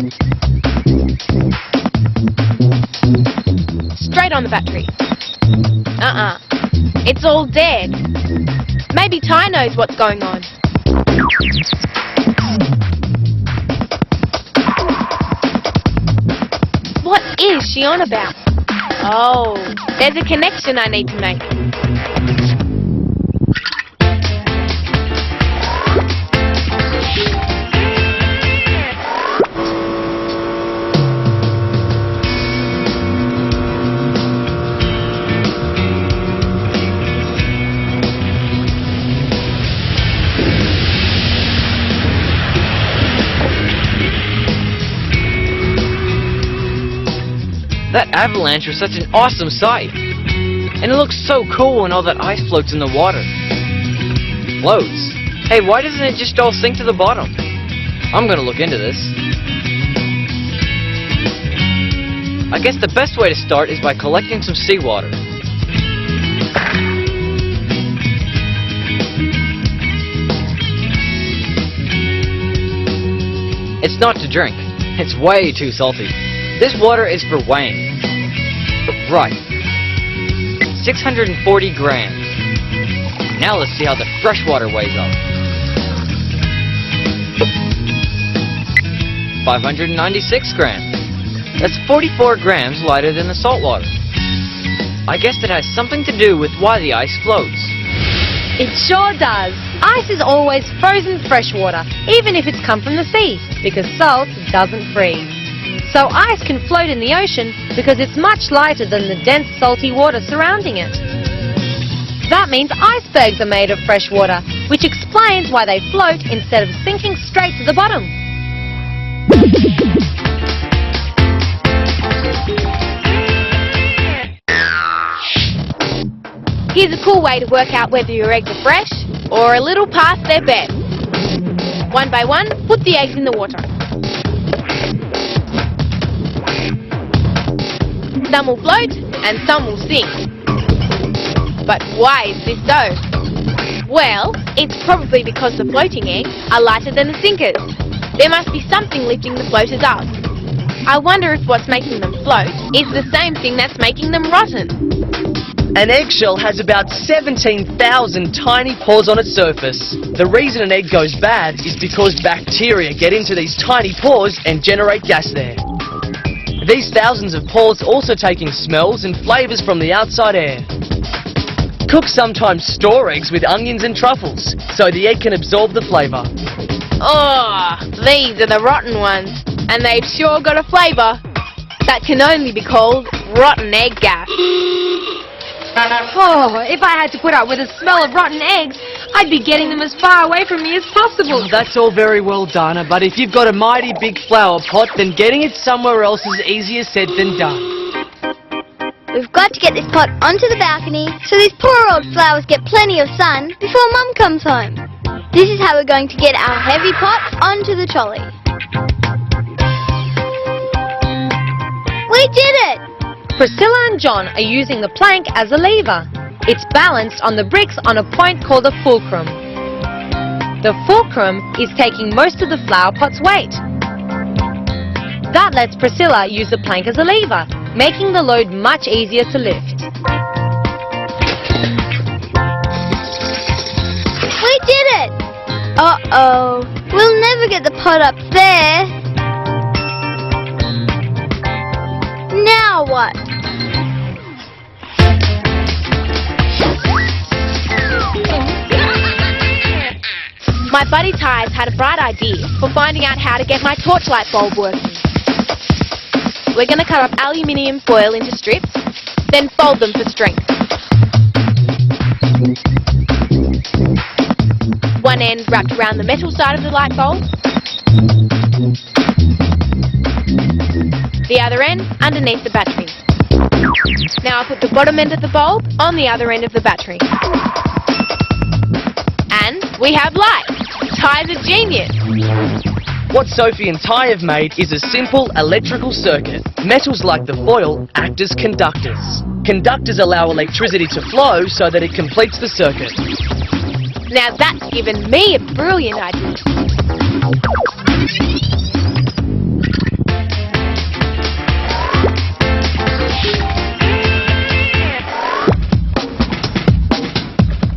Straight on the battery. It's all dead. Maybe Ty knows what's going on. What is she on about? Oh, there's a connection I need to make. That avalanche was such an awesome sight. And it looks so cool when all that ice floats in the water. Floats? Hey, why doesn't it just all sink to the bottom? I'm gonna look into this. I guess the best way to start is by collecting some seawater. It's not to drink. It's way too salty. This water is for weighing. Right. 640 grams. Now let's see how the fresh water weighs up. 596 grams. That's 44 grams lighter than the salt water. I guess that has something to do with why the ice floats. It sure does. Ice is always frozen freshwater, even if it's come from the sea, because salt doesn't freeze. So ice can float in the ocean because it's much lighter than the dense salty water surrounding it. That means icebergs are made of fresh water, which explains why they float instead of sinking straight to the bottom. Here's a cool way to work out whether your eggs are fresh or a little past their bed. One by one, put the eggs in the water. Some will float and some will sink. But why is this so? Well, it's probably because the floating eggs are lighter than the sinkers. There must be something lifting the floaters up. I wonder if what's making them float is the same thing that's making them rotten. An eggshell has about 17,000 tiny pores on its surface. The reason an egg goes bad is because bacteria get into these tiny pores and generate gas there. These thousands of pores also take in smells and flavours from the outside air. Cooks sometimes store eggs with onions and truffles, so the egg can absorb the flavour. Oh, these are the rotten ones, and they've sure got a flavour that can only be called rotten egg gas. Oh, if I had to put up with the smell of rotten eggs, I'd be getting them as far away from me as possible. That's all very well, Dana, but if you've got a mighty big flower pot, then getting it somewhere else is easier said than done. We've got to get this pot onto the balcony so these poor old flowers get plenty of sun before Mum comes home. This is how we're going to get our heavy pot onto the trolley. We did it! Priscilla and John are using the plank as a lever. It's balanced on the bricks on a point called the fulcrum. The fulcrum is taking most of the flower pot's weight. That lets Priscilla use the plank as a lever, making the load much easier to lift. We did it! Uh-oh. We'll never get the pot up there. Now what? My buddy Ty's had a bright idea for finding out how to get my torchlight bulb working. We're going to cut up aluminium foil into strips, then fold them for strength. One end wrapped around the metal side of the light bulb, the other end underneath the battery. Now I'll put the bottom end of the bulb on the other end of the battery. And we have light! Ty's a genius! What Sophie and Ty have made is a simple electrical circuit. Metals like the foil act as conductors. Conductors allow electricity to flow so that it completes the circuit. Now that's given me a brilliant idea.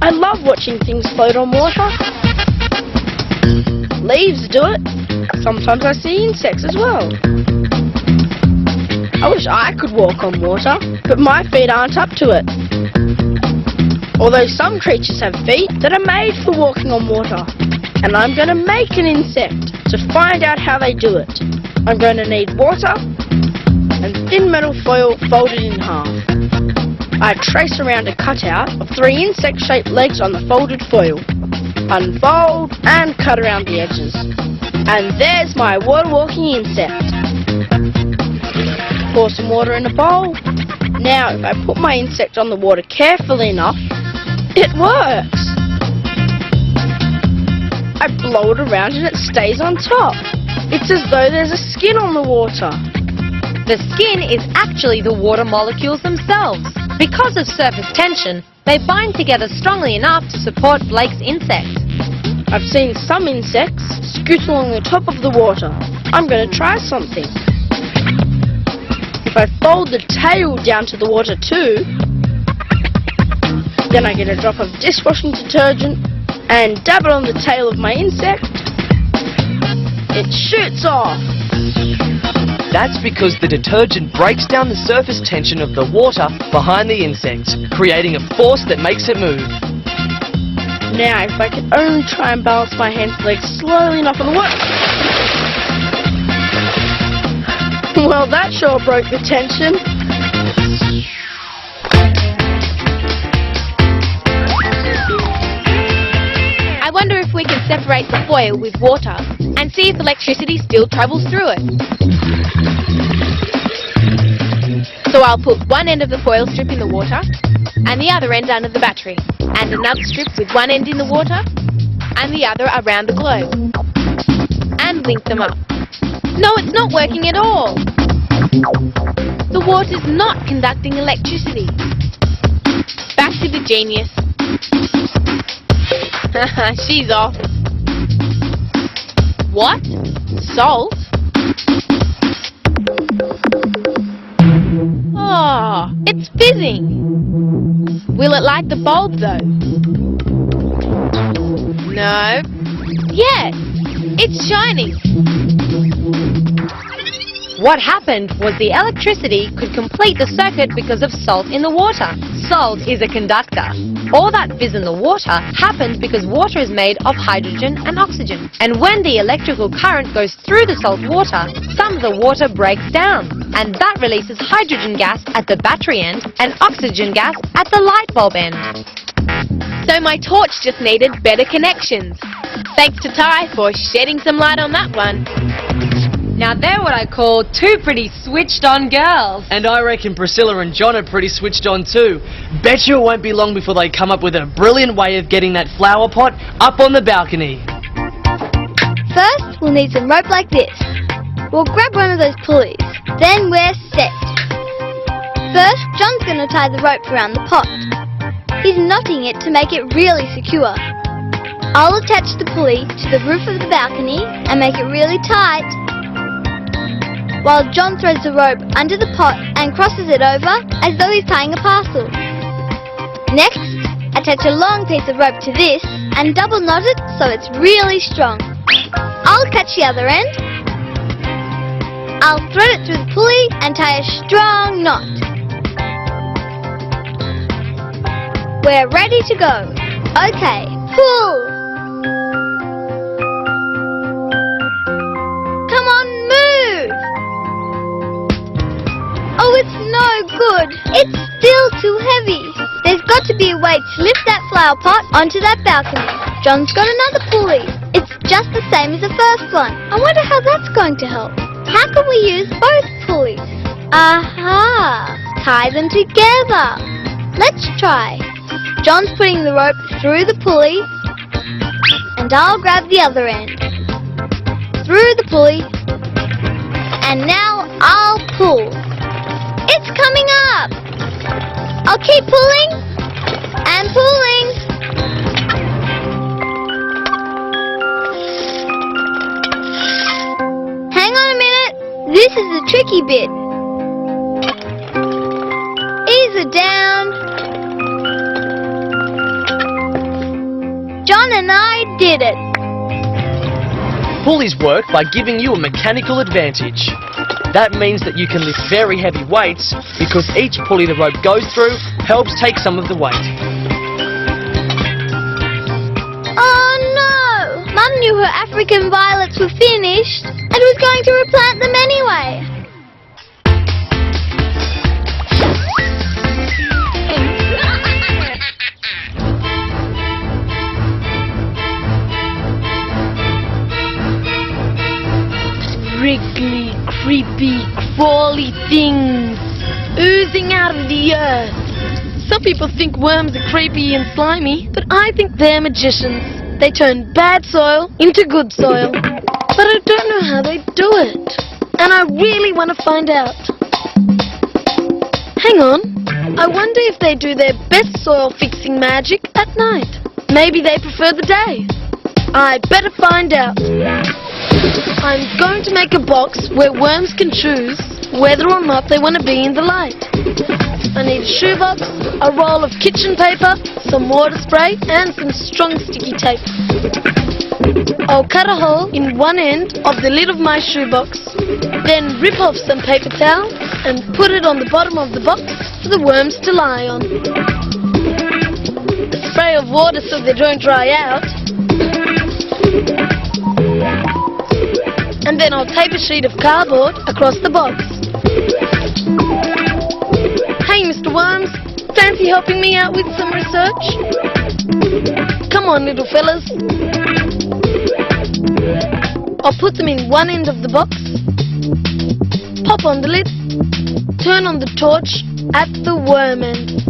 I love watching things float on water. Leaves do it. Sometimes I see insects as well. I wish I could walk on water, but my feet aren't up to it. Although some creatures have feet that are made for walking on water. And I'm going to make an insect to find out how they do it. I'm going to need water and thin metal foil folded in half. I trace around a cutout of 3 insect-shaped legs on the folded foil. Unfold and cut around the edges. And there's my water-walking insect. Pour some water in a bowl. Now if I put my insect on the water carefully enough, it works. I blow it around and it stays on top. It's as though there's a skin on the water. The skin is actually the water molecules themselves. Because of surface tension, they bind together strongly enough to support Blake's insect. I've seen some insects scoot along the top of the water. I'm going to try something. If I fold the tail down to the water too, then I get a drop of dishwashing detergent and dab it on the tail of my insect. It shoots off. That's because the detergent breaks down the surface tension of the water behind the insect, creating a force that makes it move. Now, if I could only try and balance my hands and legs slowly enough on the water. Well, that sure broke the tension. I wonder if we can separate the foil with water and see if electricity still travels through it. So I'll put one end of the foil strip in the water and the other end under the battery, and another strip with one end in the water and the other around the globe, and link them up. No, it's not working at all. The water's not conducting electricity. Back to the genius. She's off. What? Salt? Oh, it's fizzing. Will it light the bulb though? No. Yes, it's shining. What happened was the electricity could complete the circuit because of salt in the water. Salt is a conductor. All that fizz in the water happens because water is made of hydrogen and oxygen. And when the electrical current goes through the salt water, some of the water breaks down. And that releases hydrogen gas at the battery end and oxygen gas at the light bulb end. So my torch just needed better connections. Thanks to Ty for shedding some light on that one. Now they're what I call 2 pretty switched on girls. And I reckon Priscilla and John are pretty switched on too. Bet you it won't be long before they come up with a brilliant way of getting that flower pot up on the balcony. First, we'll need some rope like this. We'll grab one of those pulleys. Then we're set. going to tie the rope around the pot. He's knotting it to make it really secure. I'll attach the pulley to the roof of the balcony and make it really tight, while John throws the rope under the pot and crosses it over as though he's tying a parcel. Next, attach a long piece of rope to this and double knot it so it's really strong. I'll catch the other end. I'll thread it through the pulley and tie a strong knot. We're ready to go. Okay, pull! Come on, move! Oh, it's no good. It's still too heavy. There's got to be a way to lift that flower pot onto that balcony. John's got another pulley. It's just the same as the first one. I wonder how that's going to help. How can we use both pulleys? Aha! Tie them together. Let's try. John's putting the rope through the pulley, and I'll grab the other end. Through the pulley, and now I'll pull. It's coming up! I'll keep pulling, and pulling. Hang on a minute, this is the tricky bit. Ease it down. John and I did it. Pulleys work by giving you a mechanical advantage. That means that you can lift very heavy weights because each pulley the rope goes through helps take some of the weight. Oh no! Mum knew her African violets were finished and was going to replant them anyway. Wriggly, creepy, crawly things oozing out of the earth. Some people think worms are creepy and slimy, but I think they're magicians. They turn bad soil into good soil. But I don't know how they do it. And I really want to find out. Hang on. I wonder if they do their best soil fixing magic at night. Maybe they prefer the day. I'd better find out. I'm going to make a box where worms can choose whether or not they want to be in the light. I need a shoebox, a roll of kitchen paper, some water spray, and some strong sticky tape. I'll cut a hole in one end of the lid of my shoebox, then rip off some paper towel and put it on the bottom of the box for the worms to lie on. A spray of water so they don't dry out. And then I'll tape a sheet of cardboard across the box. Hey, Mr. Worms, fancy helping me out with some research? Come on, little fellas. I'll put them in one end of the box, pop on the lid, turn on the torch at the worm end.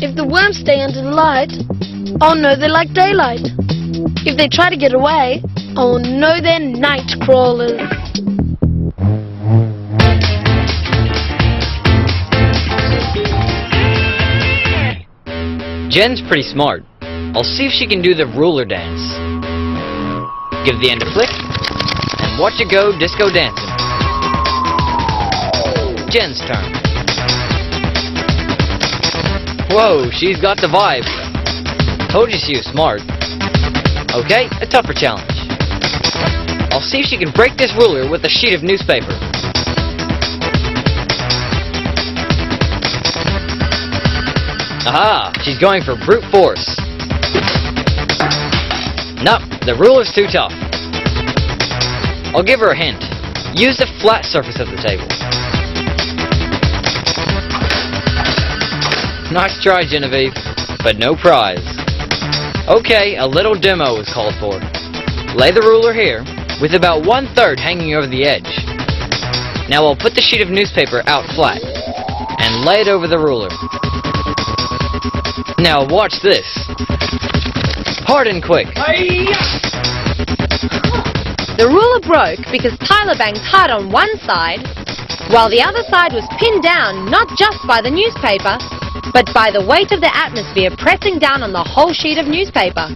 If the worms stay under the light, I'll know they like daylight. If they try to get away, I'll know they're night crawlers. Jen's pretty smart. I'll see if she can do the ruler dance. Give the end a flick, and watch it go disco dancing. Jen's turn. Whoa, she's got the vibe. Told you she was smart. Okay, a tougher challenge. I'll see if she can break this ruler with a sheet of newspaper. Aha! She's going for brute force. Nope, the ruler's too tough. I'll give her a hint. Use the flat surface of the table. Nice try, Genevieve, but no prize. Okay, a little demo is called for. Lay the ruler here, with about 1/3 hanging over the edge. Now I'll put the sheet of newspaper out flat, and lay it over the ruler. Now watch this. Hard and quick. The ruler broke because Tyler banged hard on one side while the other side was pinned down not just by the newspaper, but by the weight of the atmosphere pressing down on the whole sheet of newspaper.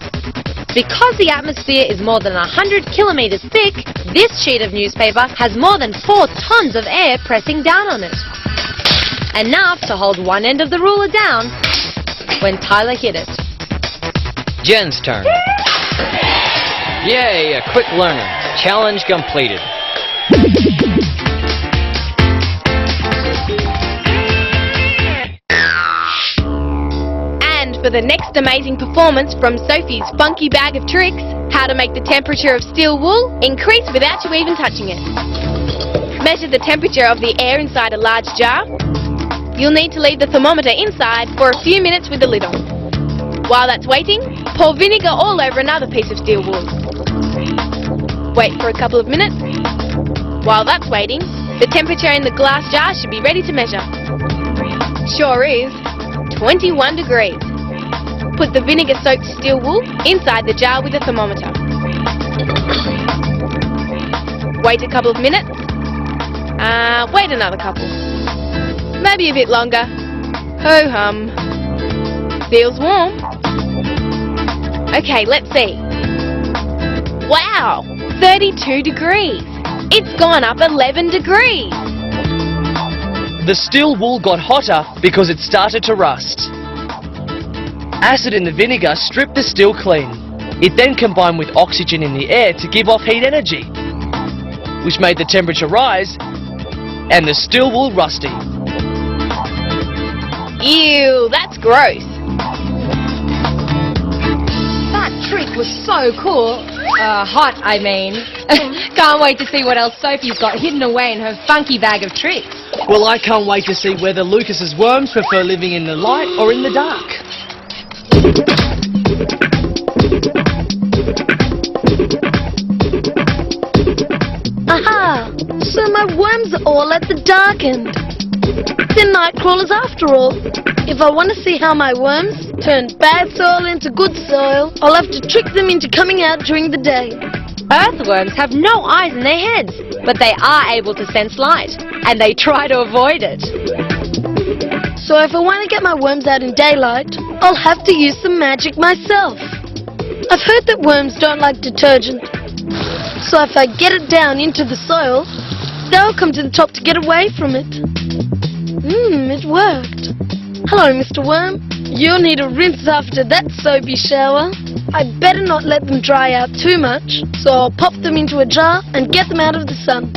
Because the atmosphere is more than 100 kilometers thick, this sheet of newspaper has more than 4 tons of air pressing down on it. Enough to hold one end of the ruler down when Tyler hit it. Jen's turn. Yay, a quick learner. Challenge completed. And for the next amazing performance from Sophie's funky bag of tricks, how to make the temperature of steel wool increase without you even touching it. Measure the temperature of the air inside a large jar. You'll need to leave the thermometer inside for a few minutes with the lid on. While that's waiting, pour vinegar all over another piece of steel wool. Wait for a couple of minutes. While that's waiting, the temperature in the glass jar should be ready to measure. Sure is 21 degrees. Put the vinegar-soaked steel wool inside the jar with a thermometer. Wait a couple of minutes. Wait another couple. Maybe a bit longer. Ho-hum. Feels warm. Okay, let's see. Wow! 32 degrees. It's gone up 11 degrees. The steel wool got hotter because it started to rust. Acid in the vinegar stripped the steel clean. It then combined with oxygen in the air to give off heat energy, which made the temperature rise and the steel wool rusty. Ew, that's gross. That trick was so cool. Hot, I mean. Can't wait to see what else Sophie's got hidden away in her funky bag of tricks. Well, I can't wait to see whether Lucas's worms prefer living in the light or in the dark. Aha! So my worms are all at the dark end. They're night crawlers after all. If I want to see how my worms turn bad soil into good soil, I'll have to trick them into coming out during the day. Earthworms have no eyes in their heads, but they are able to sense light, and they try to avoid it. So if I want to get my worms out in daylight, I'll have to use some magic myself. I've heard that worms don't like detergent. So if I get it down into the soil, they'll come to the top to get away from it. It worked. Hello, Mr. Worm. You'll need a rinse after that soapy shower. I better not let them dry out too much, so I'll pop them into a jar and get them out of the sun.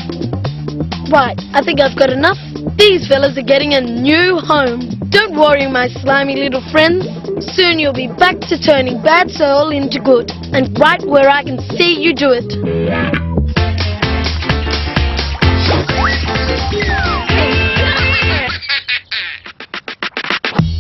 Right, I think I've got enough. These fellas are getting a new home. Don't worry, my slimy little friends. Soon you'll be back to turning bad soil into good, and right where I can see you do it.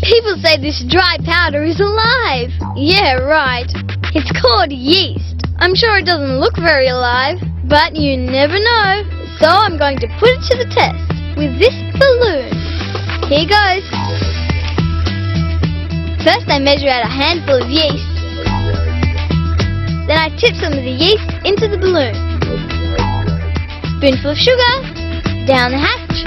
People say this dry powder is alive. Yeah, right. It's called yeast. I'm sure it doesn't look very alive, but you never know. So I'm going to put it to the test with this balloon. Here goes. First I measure out a handful of yeast. Then I tip some of the yeast into the balloon. Spoonful of sugar. Down the hatch.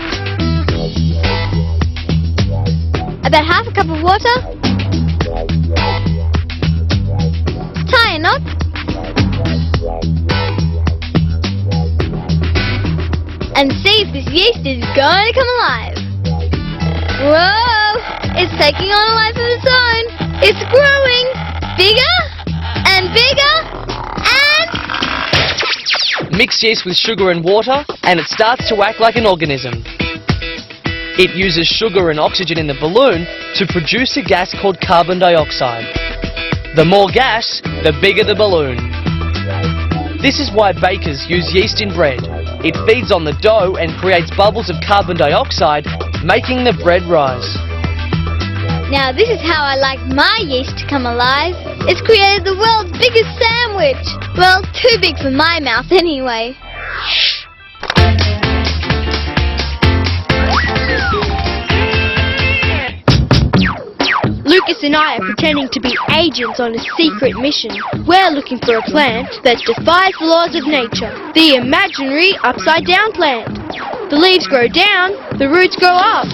About half a cup of water. Tie a knot. And see if this yeast is going to come alive. Whoa! It's taking on a life of its own. It's growing. Bigger and bigger and... Mix yeast with sugar and water and it starts to act like an organism. It uses sugar and oxygen in the balloon to produce a gas called carbon dioxide. The more gas, the bigger the balloon. This is why bakers use yeast in bread. It feeds on the dough and creates bubbles of carbon dioxide, making the bread rise. Now this is how I like my yeast to come alive. It's created the world's biggest sandwich. Well, too big for my mouth anyway. Lucas and I are pretending to be agents on a secret mission. We're looking for a plant that defies the laws of nature. The imaginary upside-down plant. The leaves grow down, the roots grow up.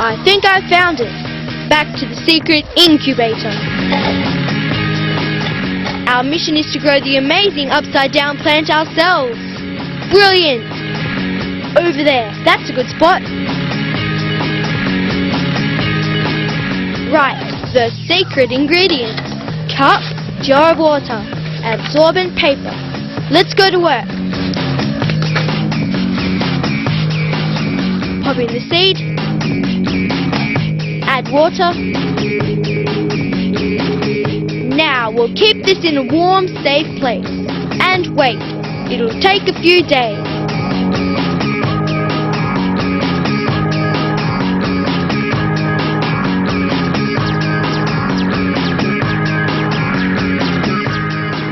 I think I found it. Back to the secret incubator. Our mission is to grow the amazing upside-down plant ourselves. Brilliant! Over there, that's a good spot. Right, the secret ingredients. Cup, jar of water, absorbent paper. Let's go to work. Pop in the seed. Add water. Now we'll keep this in a warm, safe place. And wait. It'll take a few days.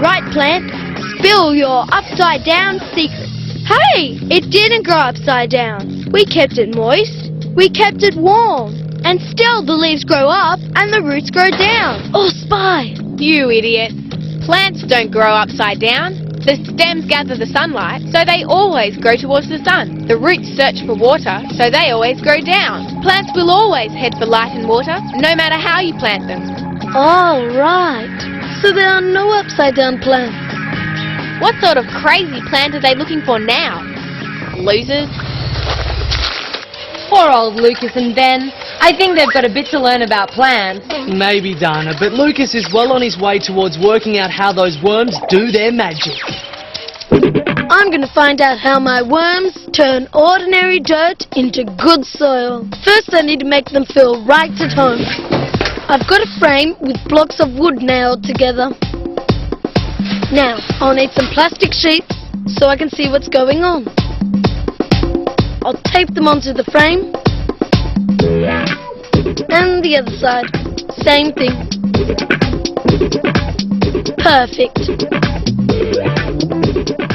Right, plant. Spill your upside-down secret. Hey! It didn't grow upside down. We kept it moist. We kept it warm. And still the leaves grow up and the roots grow down. Oh, Spy! You idiot. Plants don't grow upside down. The stems gather the sunlight, so they always grow towards the sun. The roots search for water, so they always grow down. Plants will always head for light and water, no matter how you plant them. All right. So there are no upside-down plants. What sort of crazy plant are they looking for now? Losers. Poor old Lucas and Ben. I think they've got a bit to learn about plants. Maybe, Dana, but Lucas is well on his way towards working out how those worms do their magic. I'm going to find out how my worms turn ordinary dirt into good soil. First, I need to make them feel right at home. I've got a frame with blocks of wood nailed together. Now, I'll need some plastic sheets so I can see what's going on. I'll tape them onto the frame. And the other side. Same thing. Perfect.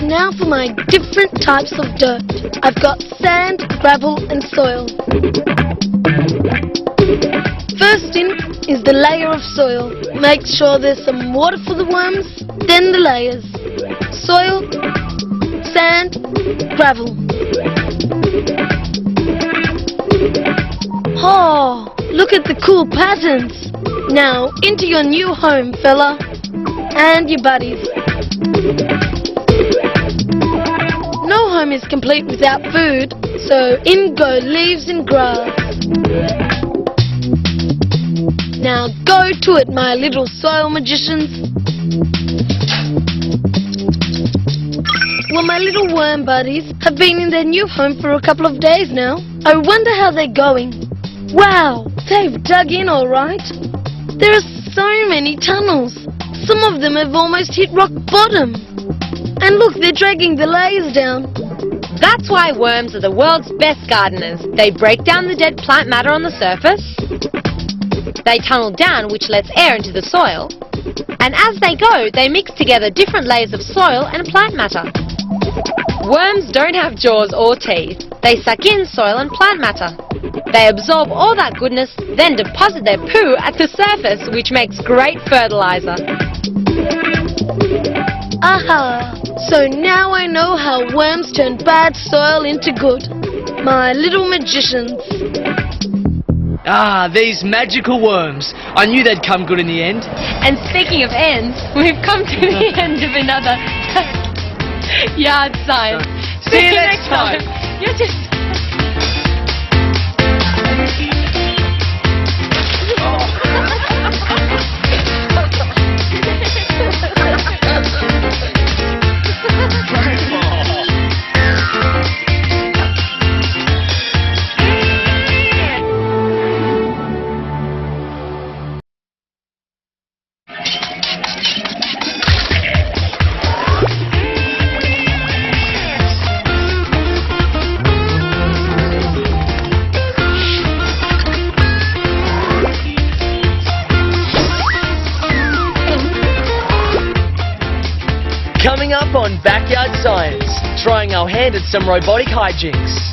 Now for my different types of dirt. I've got sand, gravel and soil. First in is the layer of soil. Make sure there's some water for the worms, then the layers. Soil, sand, gravel. Oh, look at the cool patterns. Now, into your new home, fella. And your buddies. No home is complete without food, so in go leaves and grass. Now go to it, my little soil magicians. Well, my little worm buddies have been in their new home for a couple of days now. I wonder how they're going. Wow, they've dug in all right. There are so many tunnels. Some of them have almost hit rock bottom. And look, they're dragging the layers down. That's why worms are the world's best gardeners. They break down the dead plant matter on the surface. They tunnel down, which lets air into the soil. And as they go, they mix together different layers of soil and plant matter. Worms don't have jaws or teeth. They suck in soil and plant matter. They absorb all that goodness, then deposit their poo at the surface, which makes great fertilizer. Aha! So now I know how worms turn bad soil into good. My little magicians. Ah, these magical worms. I knew they'd come good in the end. And speaking of ends, we've come to the end of another yard sign. See you next time. You're just... Coming up on Backyard Science, trying our hand at some robotic hijinks.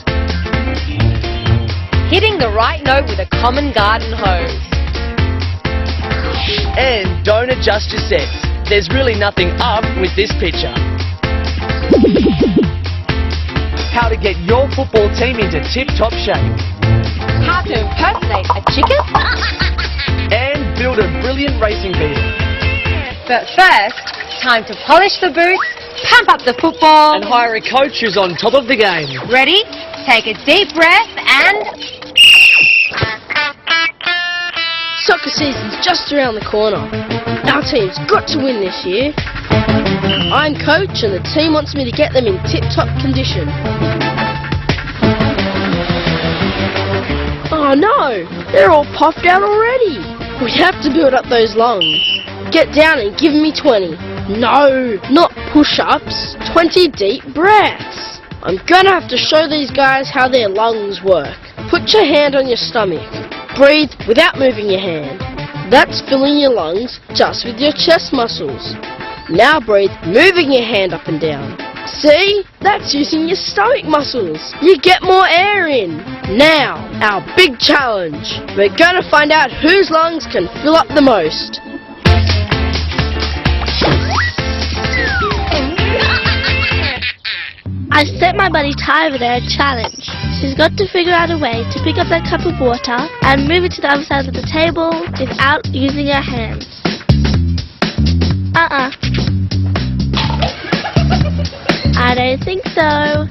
Hitting the right note with a common garden hose. And don't adjust your sets. There's really nothing up with this picture. how to get your football team into tip-top shape, How to impersonate a chicken? and build a brilliant racing beetle. But first, time to polish the boots, pump up the football. And hire a coach who's on top of the game. Ready? Take a deep breath and... Soccer season's just around the corner. Our team's got to win this year. I'm coach and the team wants me to get them in tip-top condition. Oh no! They're all puffed out already! We have to build up those lungs. Get down and give me 20. No, not push-ups. 20 deep breaths. I'm gonna have to show these guys how their lungs work. Put your hand on your stomach. Breathe without moving your hand. That's filling your lungs just with your chest muscles. Now breathe moving your hand up and down. See? That's using your stomach muscles. You get more air in. Now, our big challenge. We're gonna find out whose lungs can fill up the most. I set my buddy Ty over there a challenge. He's got to figure out a way to pick up that cup of water and move it to the other side of the table without using our hands. I don't think so.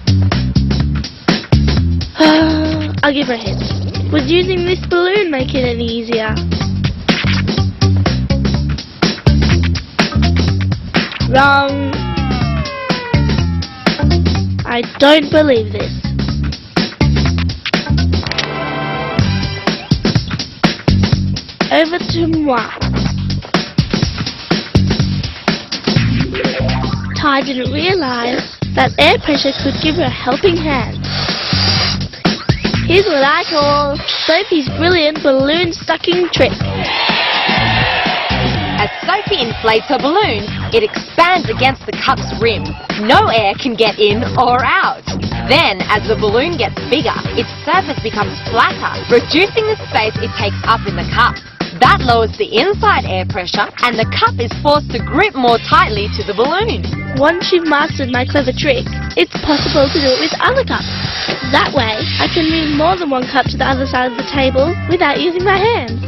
I'll give her a hint. Would using this balloon make it any easier? Wrong. I don't believe this. Over to moi. Ty didn't realise that air pressure could give her a helping hand. Here's what I call Sophie's brilliant balloon sucking trick. As Sophie inflates her balloon, it expands against the cup's rim. No air can get in or out. Then, as the balloon gets bigger, its surface becomes flatter, reducing the space it takes up in the cup. That lowers the inside air pressure, and the cup is forced to grip more tightly to the balloon. Once you've mastered my clever trick, it's possible to do it with other cups. That way, I can move more than one cup to the other side of the table without using my hands.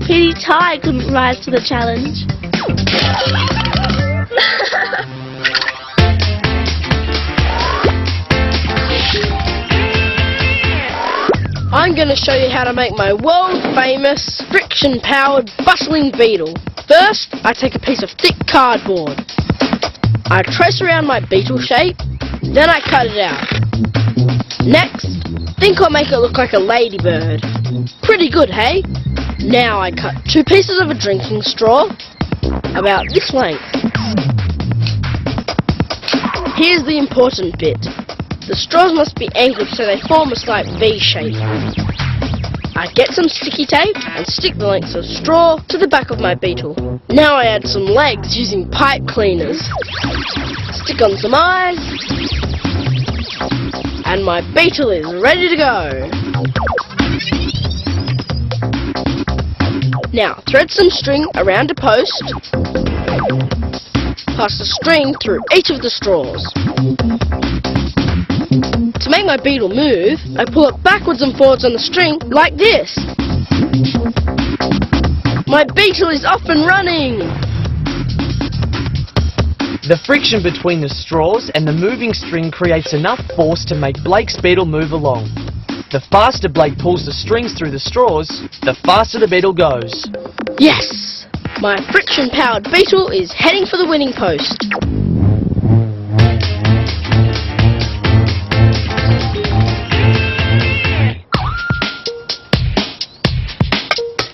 Pity Ty couldn't rise to the challenge. I'm going to show you how to make my world-famous, friction-powered, bustling beetle. First, I take a piece of thick cardboard. I trace around my beetle shape, then I cut it out. Next, think I'll make it look like a ladybird. Pretty good, hey? Now I cut 2 pieces of a drinking straw, about this length. Here's the important bit. The straws must be angled so they form a slight V shape. I get some sticky tape and stick the lengths of straw to the back of my beetle. Now I add some legs using pipe cleaners. Stick on some eyes, and my beetle is ready to go. Now thread some string around a post. Pass the string through each of the straws. To make my beetle move, I pull it backwards and forwards on the string like this. My beetle is off and running! The friction between the straws and the moving string creates enough force to make Blake's beetle move along. The faster Blake pulls the strings through the straws, the faster the beetle goes. Yes! My friction-powered beetle is heading for the winning post.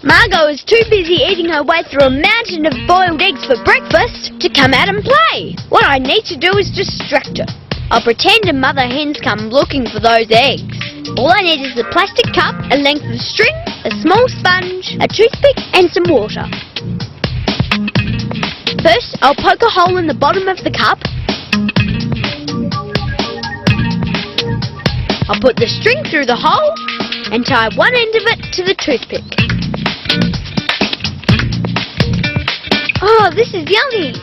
Margot is too busy eating her way through a mountain of boiled eggs for breakfast to come out and play. What I need to do is distract her. I'll pretend a mother hen's come looking for those eggs. All I need is a plastic cup, a length of string, a small sponge, a toothpick and some water. First, I'll poke a hole in the bottom of the cup. I'll put the string through the hole and tie one end of it to the toothpick. Oh, this is yummy!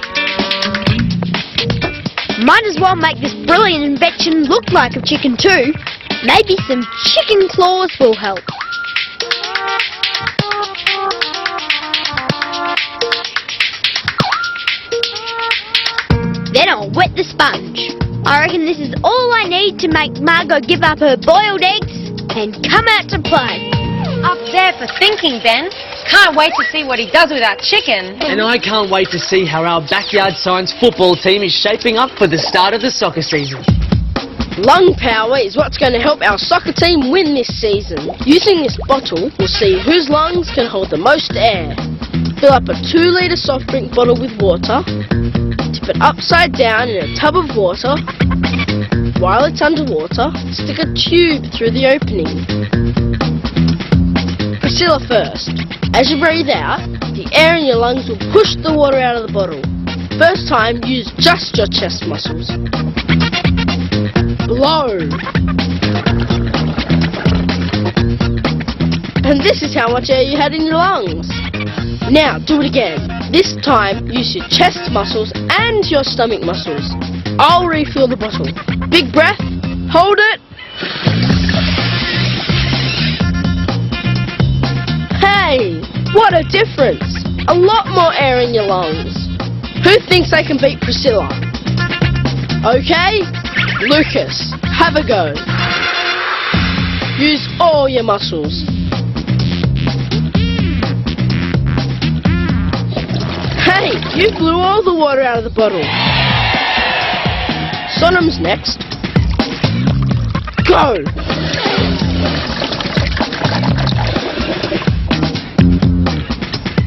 Might as well make this brilliant invention look like a chicken too. Maybe some chicken claws will help. Then I'll wet the sponge. I reckon this is all I need to make Margot give up her boiled eggs and come out to play. Up there for thinking, Ben. Can't wait to see what he does with our chicken. And I can't wait to see how our backyard science football team is shaping up for the start of the soccer season. Lung power is what's going to help our soccer team win this season. Using this bottle, we'll see whose lungs can hold the most air. Fill up a 2-litre soft drink bottle with water. Tip it upside down in a tub of water. While it's underwater, stick a tube through the opening. Priscilla first. As you breathe out, the air in your lungs will push the water out of the bottle. First time, use just your chest muscles. Blow. And this is how much air you had in your lungs. Now, do it again. This time, use your chest muscles and your stomach muscles. I'll refill the bottle. Big breath. Hold it. Hey, what a difference. A lot more air in your lungs. Who thinks they can beat Priscilla? Okay, Lucas, have a go. Use all your muscles. Hey, you blew all the water out of the bottle. Sonam's next. Go!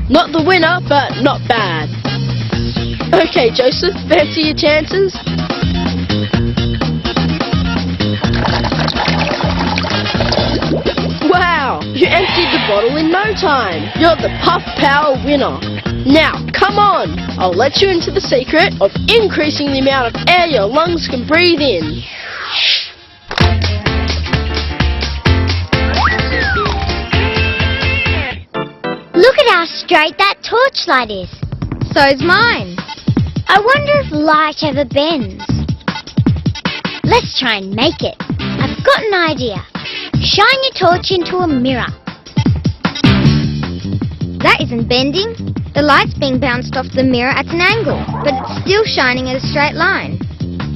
Not the winner, but not bad. Okay, Joseph, fancy your chances? Wow, you emptied the bottle in no time. You're the Puff Power winner. Now, come on. I'll let you into the secret of increasing the amount of air your lungs can breathe in. Look at how straight that torchlight is. So's mine. I wonder if light ever bends. Let's try and make it. I've got an idea. Shine your torch into a mirror. That isn't bending. The light's being bounced off the mirror at an angle, but it's still shining at a straight line.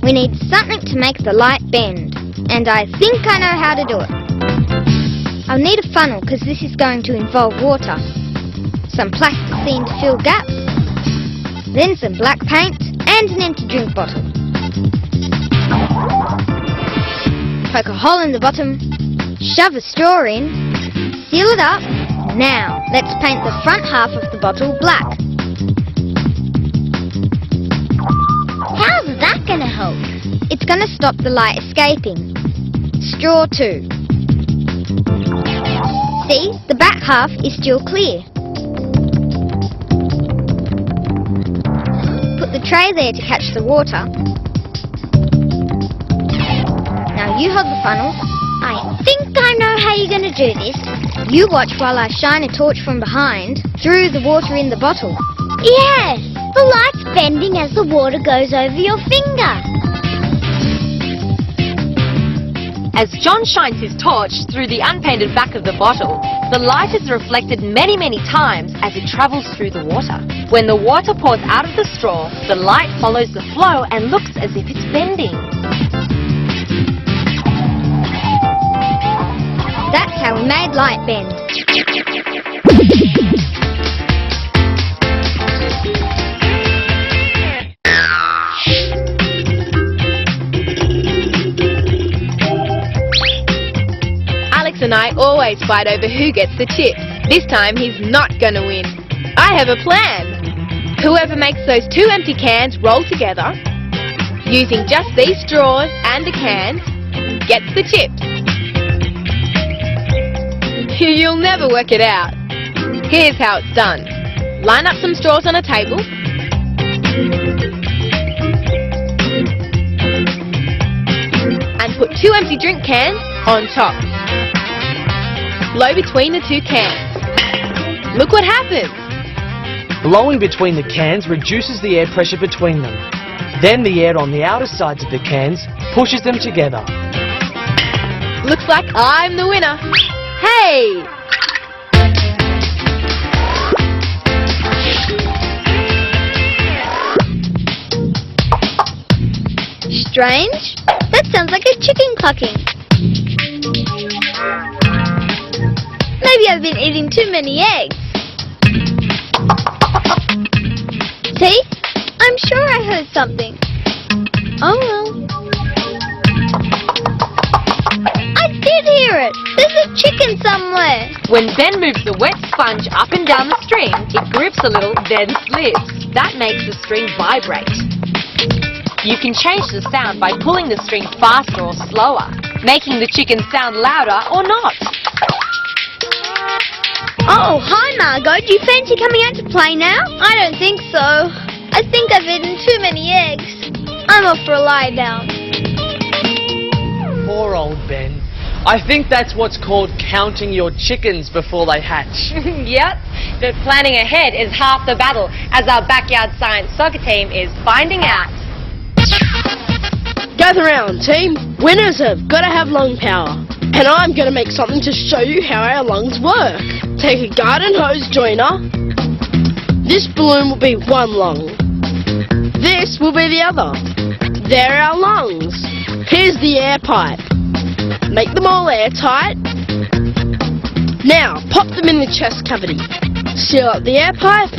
We need something to make the light bend, and I think I know how to do it. I'll need a funnel because this is going to involve water. Some plasticine to fill gaps, then some black paint and an empty drink bottle. Poke a hole in the bottom, shove a straw in, seal it up. Now, let's paint the front half of the bottle black. How's that going to help? It's going to stop the light escaping. Straw too. See, the back half is still clear. Put the tray there to catch the water. Now you hold the funnel. I think I know how you're going to do this. You watch while I shine a torch from behind through the water in the bottle. Yes! The light's bending as the water goes over your finger. As John shines his torch through the unpainted back of the bottle, the light is reflected many, many times as it travels through the water. When the water pours out of the straw, the light follows the flow and looks as if it's bending. That's how we made light bend. Alex and I always fight over who gets the tip. This time he's not gonna win. I have a plan. Whoever makes those 2 empty cans roll together, using just these straws and the cans, gets the tips. You'll never work it out. Here's how it's done. Line up some straws on a table. And put 2 empty drink cans on top. Blow between the 2 cans. Look what happens. Blowing between the cans reduces the air pressure between them. Then the air on the outer sides of the cans pushes them together. Looks like I'm the winner. Hey! Strange. That sounds like a chicken clucking. Maybe I've been eating too many eggs. See? I'm sure I heard something. Oh well. I did hear it. There's a chicken somewhere. When Ben moves the wet sponge up and down the string, it grips a little, then slips. That makes the string vibrate. You can change the sound by pulling the string faster or slower, making the chicken sound louder or not. Oh, hi Margot. Do you fancy coming out to play now? I don't think so. I think I've eaten too many eggs. I'm off for a lie down. Poor old Ben. I think that's what's called counting your chickens before they hatch. Yep, but planning ahead is half the battle, as our backyard science soccer team is finding out. Gather round, team. Winners have got to have lung power. And I'm going to make something to show you how our lungs work. Take a garden hose joiner. This balloon will be one lung. This will be the other. There are our lungs. Here's the air pipe. Make them all airtight. Now, pop them in the chest cavity. Seal up the air pipe.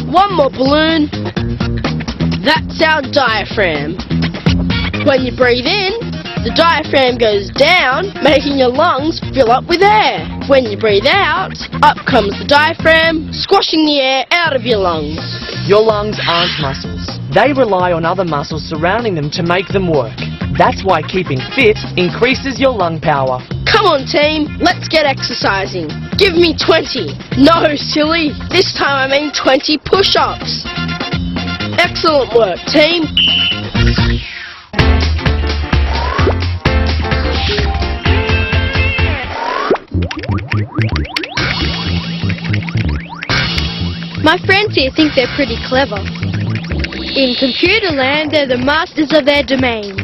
One more balloon. That's our diaphragm. When you breathe in, the diaphragm goes down, making your lungs fill up with air. When you breathe out, up comes the diaphragm, squashing the air out of your lungs. Your lungs aren't muscles. They rely on other muscles surrounding them to make them work. That's why keeping fit increases your lung power. Come on, team, let's get exercising. Give me 20. No, silly. This time I mean 20 push-ups. Excellent work, team. My friends here think they're pretty clever. In computer land, they're the masters of their domain.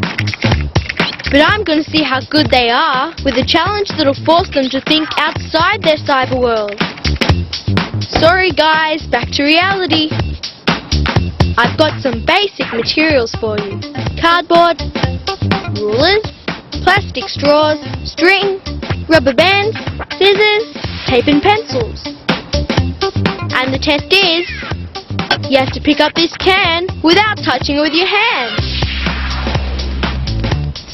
But I'm going to see how good they are with a challenge that'll force them to think outside their cyber world. Sorry guys, back to reality. I've got some basic materials for you. Cardboard, rulers, plastic straws, string, rubber bands, scissors, tape and pencils. And the test is, you have to pick up this can without touching it with your hands.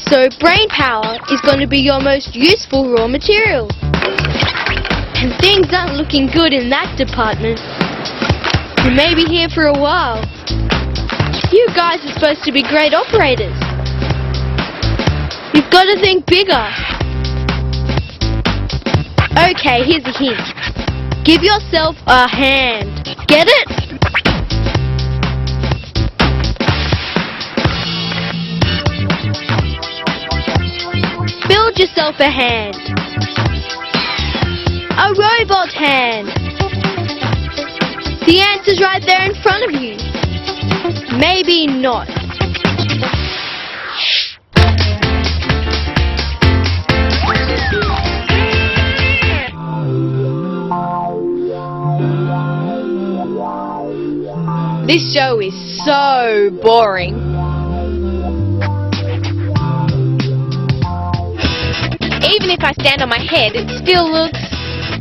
So brain power is going to be your most useful raw material. And things aren't looking good in that department. You may be here for a while. You guys are supposed to be great operators. You've got to think bigger. Okay, here's a hint. Give yourself a hand. Get it? Build yourself a hand. A robot hand. The answer's right there in front of you. Maybe not. This show is so boring. Even if I stand on my head, it still looks...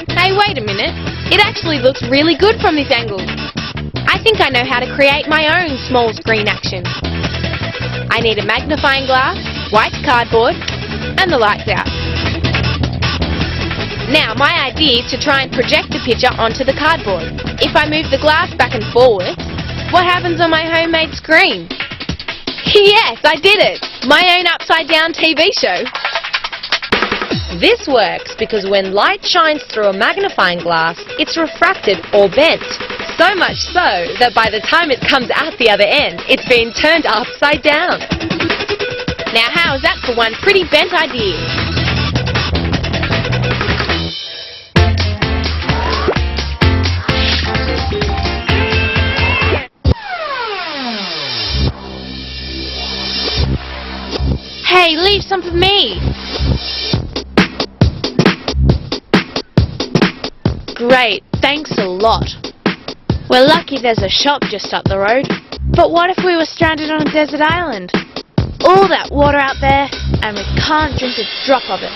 Hey, wait a minute. It actually looks really good from this angle. I think I know how to create my own small screen action. I need a magnifying glass, white cardboard, and the lights out. Now, my idea is to try and project the picture onto the cardboard. If I move the glass back and forward, what happens on my homemade screen? Yes, I did it! My own upside-down TV show. This works because when light shines through a magnifying glass, it's refracted or bent. So much so that by the time it comes out the other end, it's been turned upside down. Now, how's that for one pretty bent idea? some for me. Great, thanks a lot. We're lucky there's a shop just up the road. But what if we were stranded on a desert island? All that water out there, and we can't drink a drop of it.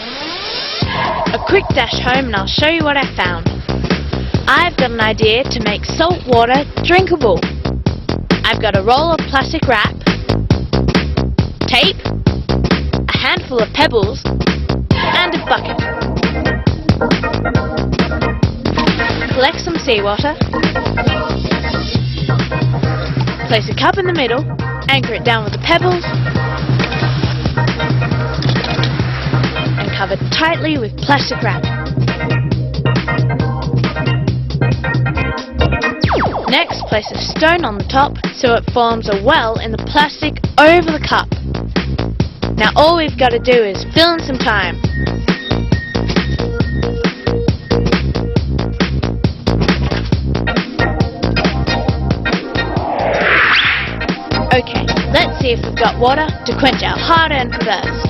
A quick dash home and I'll show you what I found. I've got an idea to make salt water drinkable. I've got a roll of plastic wrap, tape, a handful of pebbles, and a bucket. Collect some seawater, place a cup in the middle, anchor it down with the pebbles, and cover tightly with plastic wrap. Next, place a stone on the top so it forms a well in the plastic over the cup. Now all we've got to do is fill in some time. Okay, let's see if we've got water to quench our hard-earned thirst.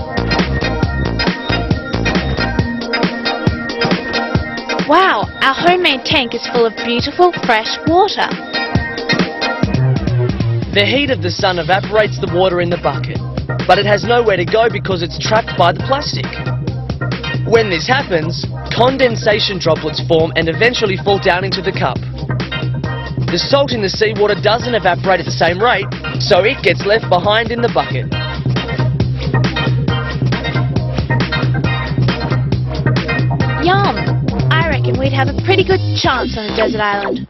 Wow, our homemade tank is full of beautiful, fresh water. The heat of the sun evaporates the water in the bucket, but it has nowhere to go because it's trapped by the plastic. When this happens, condensation droplets form and eventually fall down into the cup. The salt in the seawater doesn't evaporate at the same rate, so it gets left behind in the bucket. Yum! I reckon we'd have a pretty good chance on a desert island.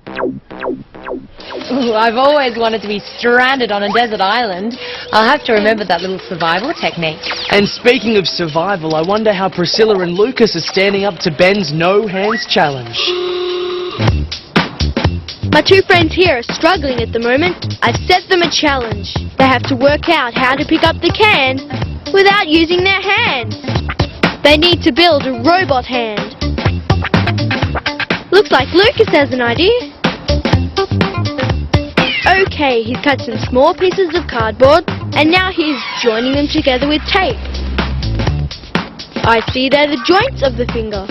Ooh, I've always wanted to be stranded on a desert island. I'll have to remember that little survival technique. And speaking of survival, I wonder how Priscilla and Lucas are standing up to Ben's no hands challenge. My two friends here are struggling at the moment. I've set them a challenge. They have to work out how to pick up the can without using their hands. They need to build a robot hand. Looks like Lucas has an idea. Okay, he's cut some small pieces of cardboard and now he's joining them together with tape. I see they're the joints of the finger.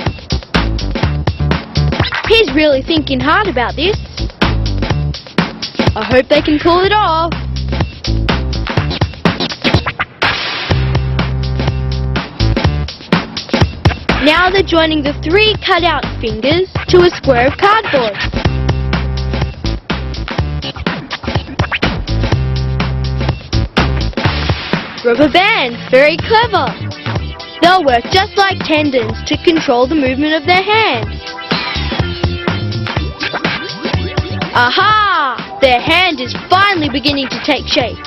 He's really thinking hard about this. I hope they can pull it off. Now they're joining the 3 cut-out fingers to a square of cardboard. Rubber bands, very clever. They'll work just like tendons to control the movement of their hands. Aha! Their hand is finally beginning to take shape.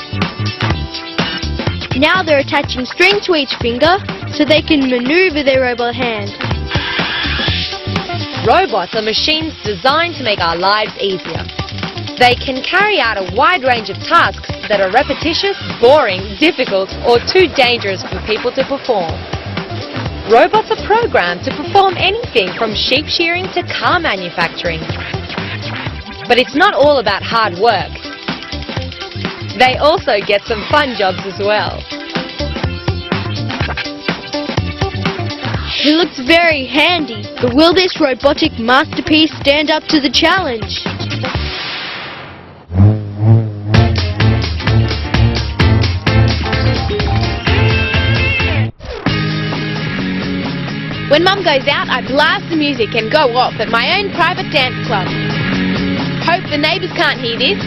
Now they're attaching string to each finger so they can maneuver their robot hand. Robots are machines designed to make our lives easier. They can carry out a wide range of tasks that are repetitious, boring, difficult, or too dangerous for people to perform. Robots are programmed to perform anything from sheep shearing to car manufacturing. But it's not all about hard work. They also get some fun jobs as well. He looks very handy, but will this robotic masterpiece stand up to the challenge? When Mum goes out, I blast the music and go off at my own private dance club. Hope the neighbours can't hear this.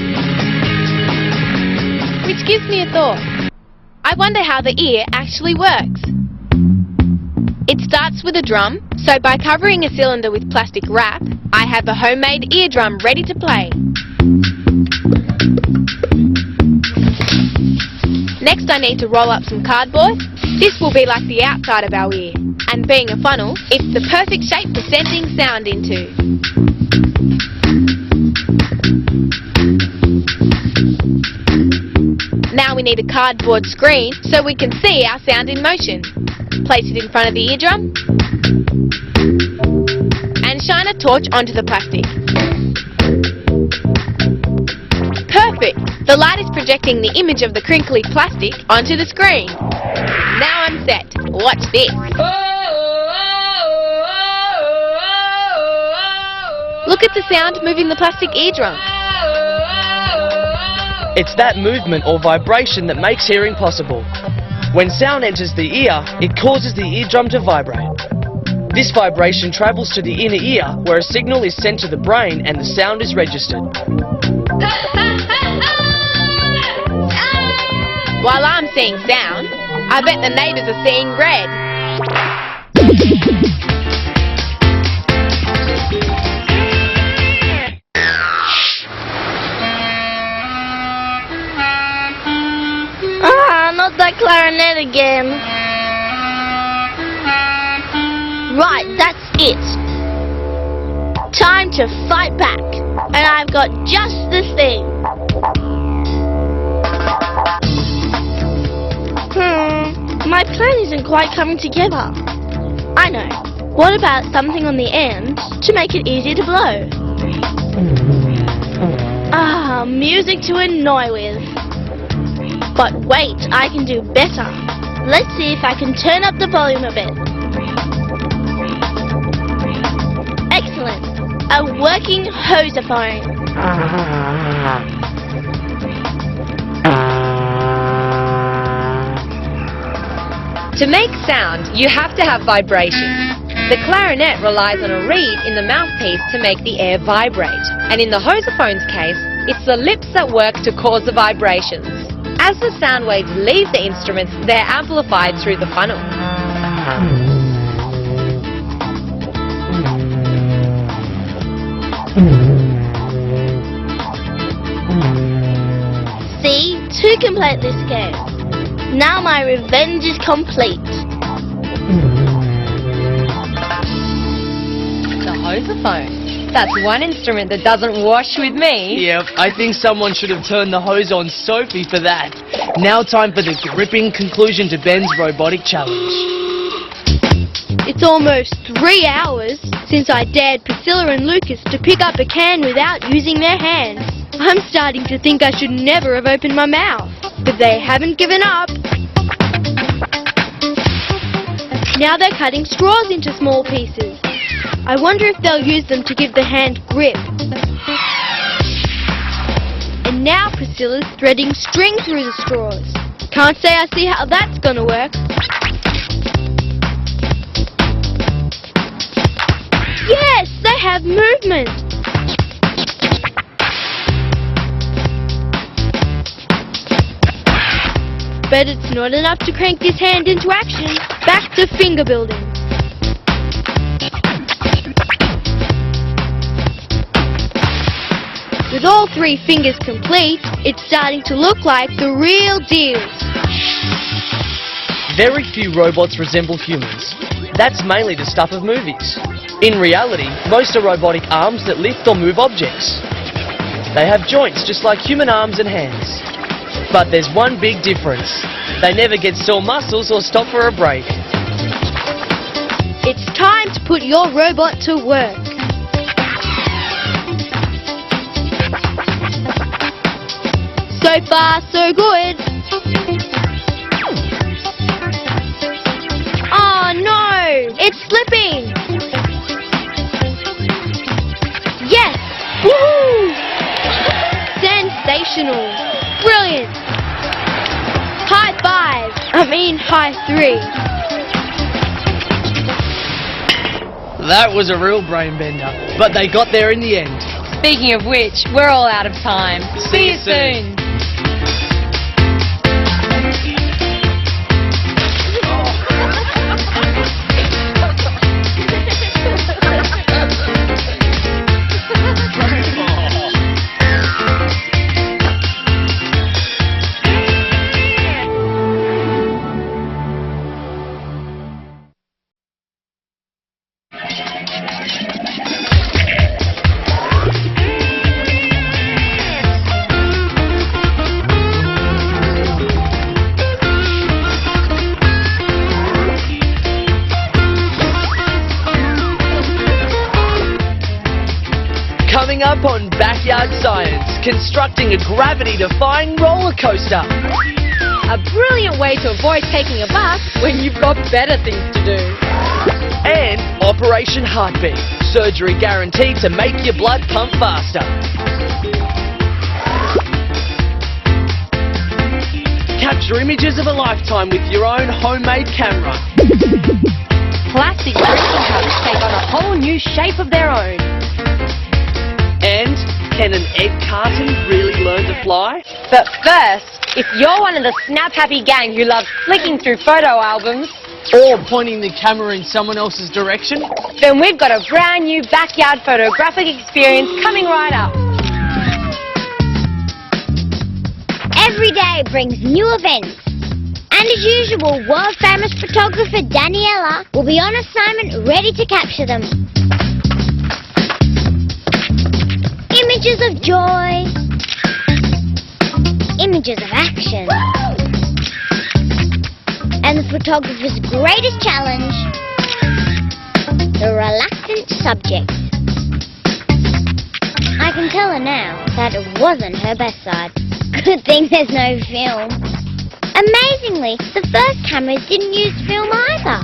Which gives me a thought. I wonder how the ear actually works. It starts with a drum, so by covering a cylinder with plastic wrap, I have a homemade eardrum ready to play. Next I need to roll up some cardboard. This will be like the outside of our ear, and being a funnel, it's the perfect shape for sending sound into. Now we need a cardboard screen so we can see our sound in motion. Place it in front of the eardrum and shine a torch onto the plastic. Perfect! The light is projecting the image of the crinkly plastic onto the screen. Now I'm set. Watch this. Look at the sound moving the plastic eardrum. It's that movement or vibration that makes hearing possible. When sound enters the ear, it causes the eardrum to vibrate. This vibration travels to the inner ear, where a signal is sent to the brain and the sound is registered. While I'm seeing sound, I bet the neighbours are seeing red. Not that clarinet again. Right, that's it. Time to fight back. And I've got just the thing. My plan isn't quite coming together. I know. What about something on the end to make it easier to blow? Music to annoy with. But wait, I can do better. Let's see if I can turn up the volume a bit. Excellent. A working houseophone. To make sound, you have to have vibration. The clarinet relies on a reed in the mouthpiece to make the air vibrate. And in the housophone's case, it's the lips that work to cause the vibrations. As the sound waves leave the instruments, they're amplified through the funnel. See? 2 can play at this game. Now my revenge is complete. The housophone. That's one instrument that doesn't wash with me. Yep, I think someone should have turned the hose on Sophie for that. Now time for the gripping conclusion to Ben's robotic challenge. It's almost 3 hours since I dared Priscilla and Lucas to pick up a can without using their hands. I'm starting to think I should never have opened my mouth. But they haven't given up. Now they're cutting straws into small pieces. I wonder if they'll use them to give the hand grip. And now Priscilla's threading string through the straws. Can't say I see how that's gonna work. Yes, they have movement. But it's not enough to crank this hand into action. Back to finger building. With all 3 fingers complete, it's starting to look like the real deal. Very few robots resemble humans. That's mainly the stuff of movies. In reality, most are robotic arms that lift or move objects. They have joints just like human arms and hands. But there's one big difference. They never get sore muscles or stop for a break. It's time to put your robot to work. So far, so good. Oh no! It's slipping! Yes! Woohoo! Sensational! Brilliant! High 5! I mean high 3. That was a real brain bender, but they got there in the end. Speaking of which, we're all out of time. See you soon. up on Backyard Science, constructing a gravity-defying roller coaster. A brilliant way to avoid taking a bath when you've got better things to do. And Operation Heartbeat, surgery guaranteed to make your blood pump faster. Capture images of a lifetime with your own homemade camera. Plastic drinking cups take on a whole new shape of their own. And can an egg carton really learn to fly? But first, if you're one of the snap-happy gang who loves flicking through photo albums, Or pointing the camera in someone else's direction? then we've got a brand new backyard photographic experience coming right up. Every day brings new events. And as usual, world-famous photographer Daniela will be on assignment ready to capture them. Images of joy. Images of action. And the photographer's greatest challenge, the reluctant subject. I can tell her now that it wasn't her best side. Good thing there's no film. Amazingly, the first cameras didn't use film either.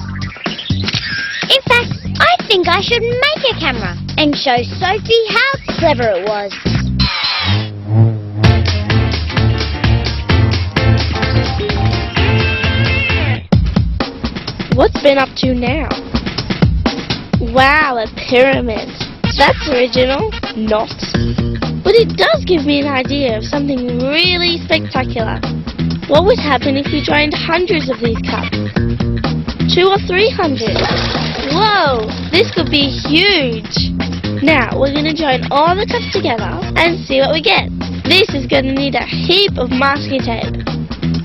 In fact, I think I should make a camera and show Sophie how clever it was. What's Ben up to now? Wow, a pyramid. That's original. Not. But it does give me an idea of something really spectacular. What would happen if we joined hundreds of these cups? 200 or 300? Whoa, this could be huge. Now, we're going to join all the cups together and see what we get. This is going to need a heap of masking tape.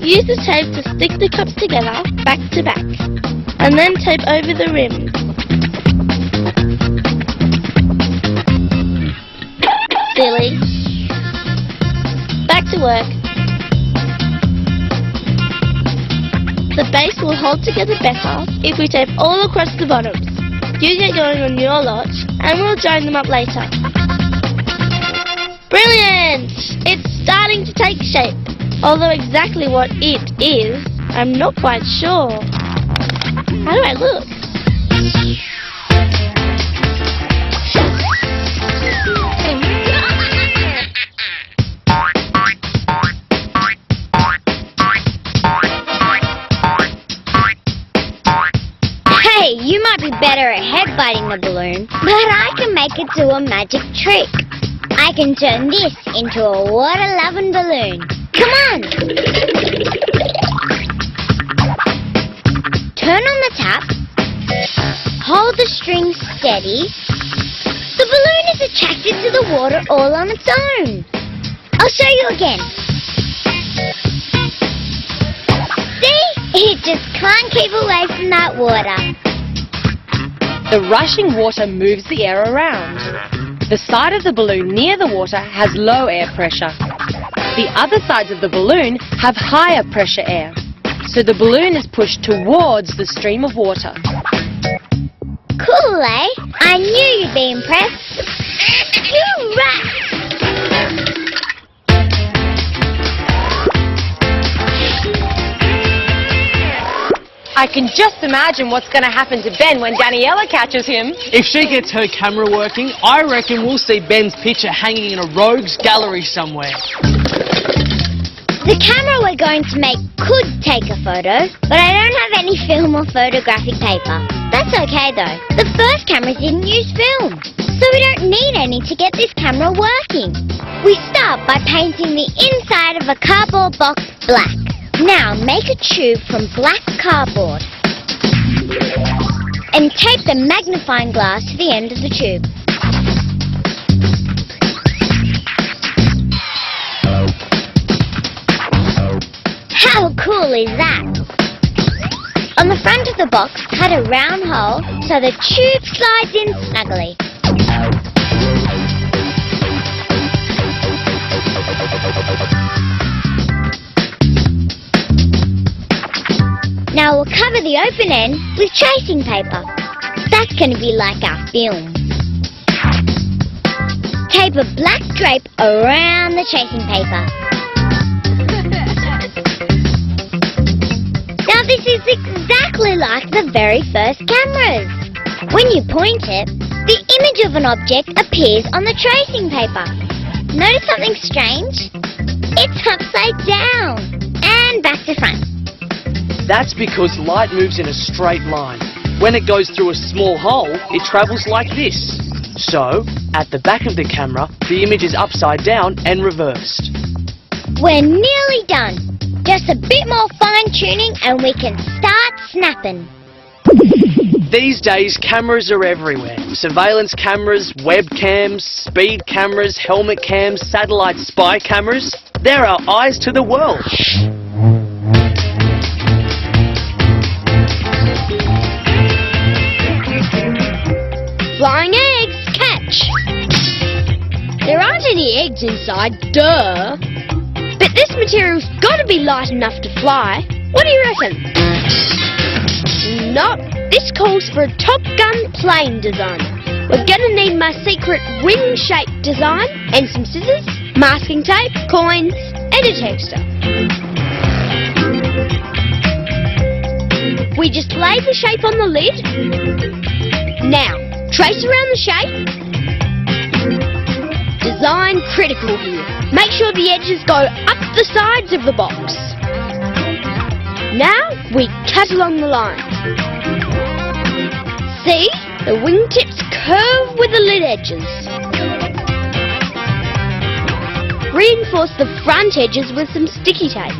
Use the tape to stick the cups together, back to back. And then tape over the rim. Silly. Back to work. The base will hold together better if we tape all across the bottoms. You get going on your lot and we'll join them up later. Brilliant! It's starting to take shape. Although exactly what it is, I'm not quite sure. How do I look? Hey, you might be better at headbutting the balloon, but I can make it do a magic trick. I can turn this into a water-loving balloon. Come on! Turn on the tap. Hold the string steady. The balloon is attracted to the water all on its own. I'll show you again. See? It just can't keep away from that water. The rushing water moves the air around. The side of the balloon near the water has low air pressure. The other sides of the balloon have higher pressure air. So the balloon is pushed towards the stream of water. Cool, eh? I knew you'd be impressed. You rat! I can just imagine what's going to happen to Ben when Daniela catches him. If she gets her camera working, I reckon we'll see Ben's picture hanging in a rogue's gallery somewhere. The camera we're going to make could take a photo, but I don't have any film or photographic paper. That's okay though. The first cameras didn't use film, so we don't need any to get this camera working. We start by painting the inside of a cardboard box black. Now make a tube from black cardboard and tape the magnifying glass to the end of the tube. How cool is that? On the front of the box, cut a round hole so the tube slides in snugly. Now we'll cover the open end with tracing paper. That's going to be like our film. Tape tape a black drape around the tracing paper. Now this is exactly like the very first cameras. When you point it, the image of an object appears on the tracing paper. Notice something strange? It's upside down and back to front. That's because light moves in a straight line. When it goes through a small hole, it travels like this. So, at the back of the camera, the image is upside down and reversed. We're nearly done. Just a bit more fine-tuning and we can start snapping. These days, cameras are everywhere. Surveillance cameras, webcams, speed cameras, helmet cams, satellite spy cameras. They're our eyes to the world. Flying eggs, catch! There aren't any eggs inside, duh. But this material's gotta be light enough to fly. What do you reckon? Nope, this calls for a Top Gun plane design. We're gonna need my secret wing-shaped design and some scissors, masking tape, coins, and a texture. We just lay the shape on the lid. Now, trace around the shape. Design critical here. Make sure the edges go up the sides of the box. Now we cut along the line. See? The wingtips curve with the lid edges. Reinforce the front edges with some sticky tape.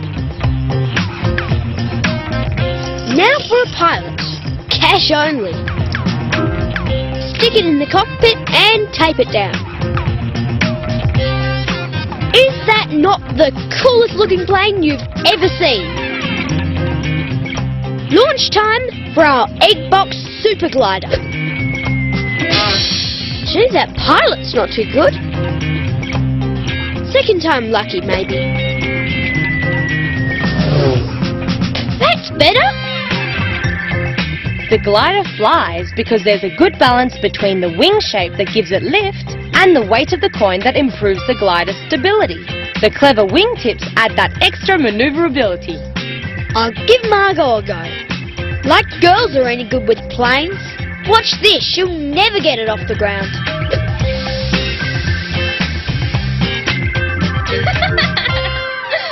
Now for a pilot. Cash only. Stick it in the cockpit and tape it down. Is that not the coolest looking plane you've ever seen? Launch time for our egg box super glider. Gee, that pilot's not too good. Second time lucky, maybe. That's better. The glider flies because there's a good balance between the wing shape that gives it lift and the weight of the coin that improves the glider's stability. The clever wingtips add that extra maneuverability. I'll give Margot a go. Like girls are any good with planes. Watch this, she'll never get it off the ground.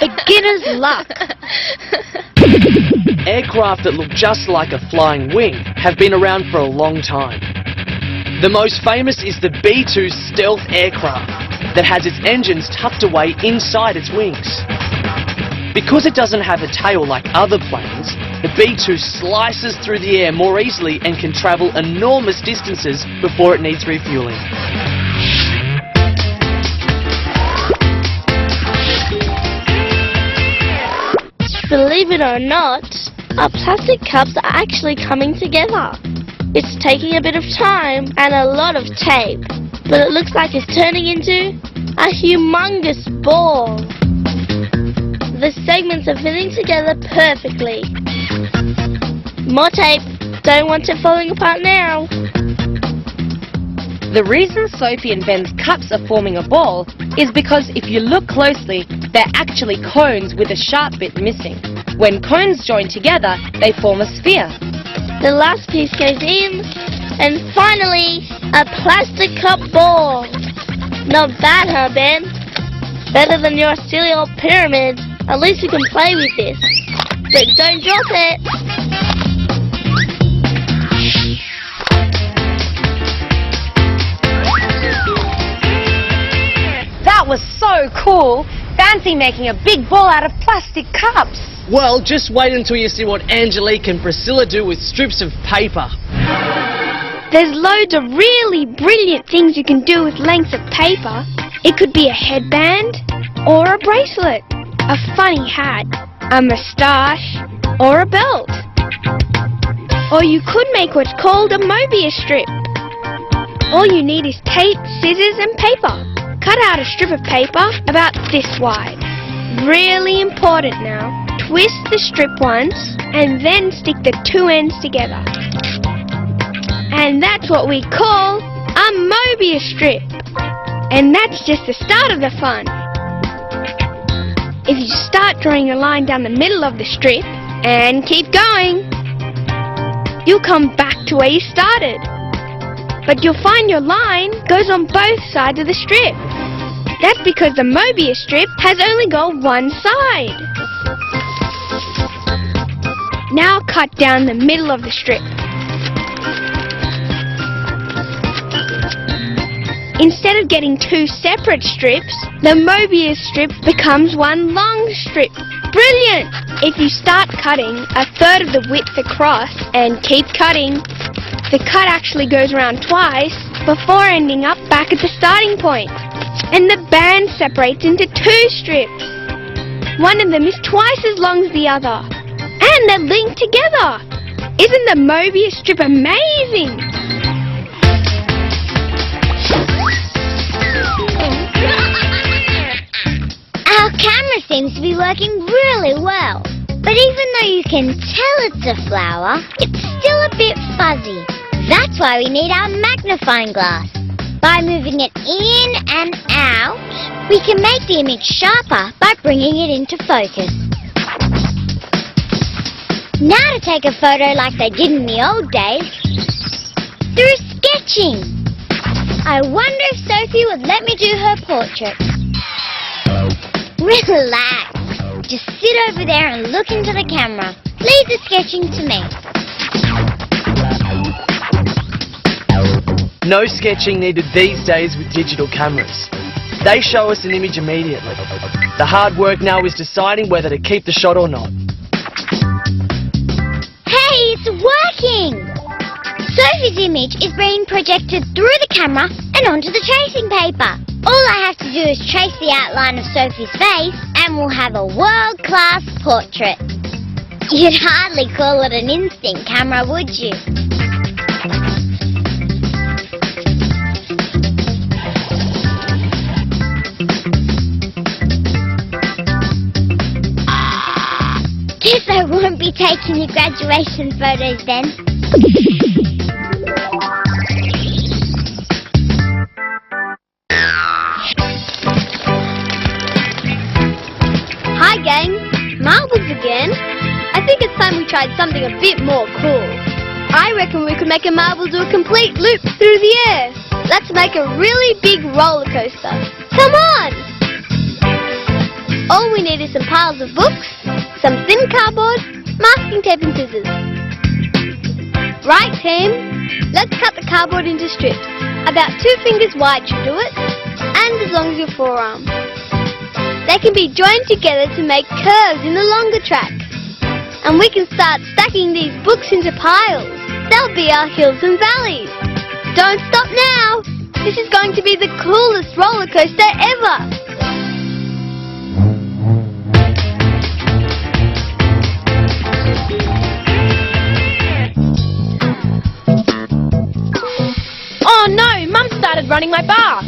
Beginner's luck. Aircraft that look just like a flying wing have been around for a long time. The most famous is the B-2 stealth aircraft that has its engines tucked away inside its wings. Because it doesn't have a tail like other planes, the B-2 slices through the air more easily and can travel enormous distances before it needs refueling. Believe it or not, our plastic cups are actually coming together. It's taking a bit of time and a lot of tape, but it looks like it's turning into a humongous ball. The segments are fitting together perfectly. More tape. Don't want it falling apart now. The reason Sophie and Ben's cups are forming a ball is because if you look closely, they're actually cones with a sharp bit missing. When cones join together, they form a sphere. The last piece goes in, and finally, a plastic cup ball. Not bad, huh, Ben? Better than your silly old pyramid. At least you can play with this. But don't drop it. That was so cool! Fancy making a big ball out of plastic cups! Well, just wait until you see what Angelique and Priscilla do with strips of paper. There's loads of really brilliant things you can do with lengths of paper. It could be a headband, or a bracelet, a funny hat, a moustache, or a belt. Or you could make what's called a Mobius strip. All you need is tape, scissors, and paper. Cut out a strip of paper about this wide. Really important now. Twist the strip once, and then stick the two ends together. And that's what we call a Mobius strip. And that's just the start of the fun. If you start drawing a line down the middle of the strip and keep going, you'll come back to where you started. But you'll find your line goes on both sides of the strip. That's because the Mobius strip has only got one side. Now cut down the middle of the strip. Instead of getting two separate strips, the Mobius strip becomes one long strip. Brilliant! If you start cutting a third of the width across and keep cutting, the cut actually goes around twice before ending up back at the starting point. And the band separates into two strips. One of them is twice as long as the other. And they're linked together. Isn't the Mobius strip amazing? Our camera seems to be working really well. But even though you can tell it's a flower, it's still a bit fuzzy. That's why we need our magnifying glass. By moving it in and out, we can make the image sharper by bringing it into focus. Now to take a photo like they did in the old days, through sketching. I wonder if Sophie would let me do her portrait. Relax. Just sit over there and look into the camera. Leave the sketching to me. No sketching needed these days with digital cameras. They show us an image immediately. The hard work now is deciding whether to keep the shot or not. Hey, it's working! Sophie's image is being projected through the camera and onto the tracing paper. All I have to do is trace the outline of Sophie's face and we'll have a world-class portrait. You'd hardly call it an instinct camera, would you? Guess I won't be taking your graduation photos then. Hi gang, marbles again. I think it's time we tried something a bit more cool. I reckon we could make a marble do a complete loop through the air. Let's make a really big roller coaster. Come on! All we need is some piles of books, some thin cardboard, masking tape and scissors. Right team, let's cut the cardboard into strips. About 2 fingers wide should do it, and as long as your forearm. They can be joined together to make curves in the longer track. And we can start stacking these books into piles. They'll be our hills and valleys. Don't stop now! This is going to be the coolest roller coaster ever! Oh no, Mum started running my bath.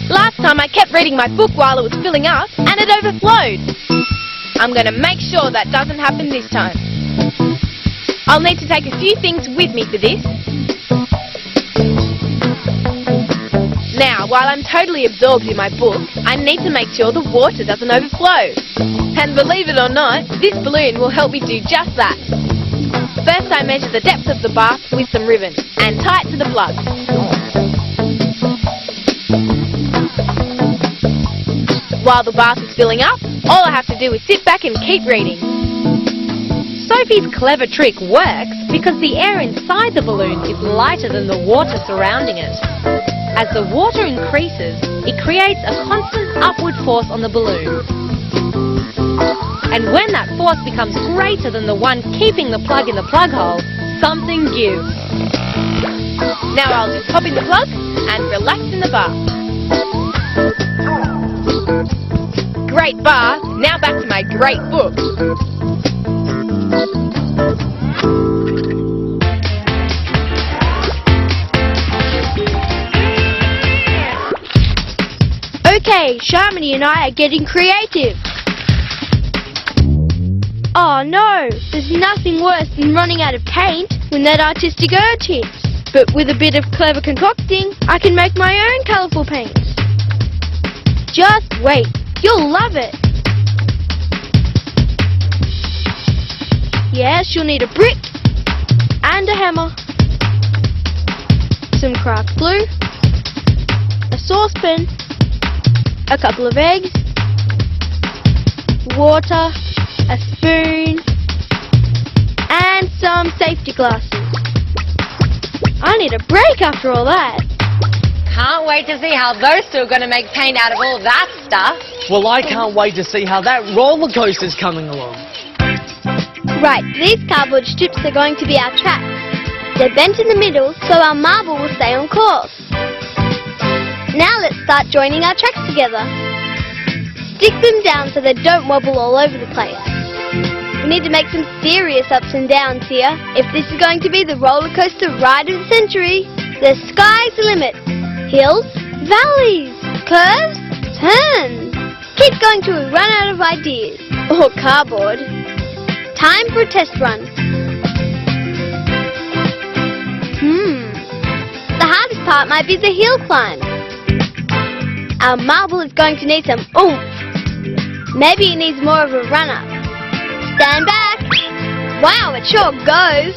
Last time I kept reading my book while it was filling up and it overflowed. I'm going to make sure that doesn't happen this time. I'll need to take a few things with me for this. Now, while I'm totally absorbed in my book, I need to make sure the water doesn't overflow. And believe it or not, this balloon will help me do just that. First I measure the depth of the bath with some ribbon and tie it to the plug. While the bath is filling up, all I have to do is sit back and keep reading. Sophie's clever trick works because the air inside the balloon is lighter than the water surrounding it. As the water increases, it creates a constant upward force on the balloon. And when that force becomes greater than the one keeping the plug in the plug hole, something gives. Now I'll just pop in the plug and relax in the bath. Great bath, now back to my great book. Okay, Sharmini and I are getting creative. Oh no, there's nothing worse than running out of paint when that artistic urge hits. But with a bit of clever concocting, I can make my own colourful paints. Just wait. You'll love it. Yes, you'll need a brick and a hammer, some craft glue, a saucepan, a couple of eggs, water, a spoon, and some safety glasses. I need a break after all that. Can't wait to see how those two are going to make paint out of all that stuff. Well, I can't wait to see how that roller coaster's coming along. Right, these cardboard strips are going to be our tracks. They're bent in the middle so our marble will stay on course. Now let's start joining our tracks together. Stick them down so they don't wobble all over the place. We need to make some serious ups and downs here. If this is going to be the roller coaster ride of the century, the sky's the limit. Hills, valleys, curves, turns. Keep going till we run out of ideas. Or cardboard. Time for a test run. The hardest part might be the hill climb. Our marble is going to need some oomph. Maybe it needs more of a run-up. Stand back. Wow, it sure goes.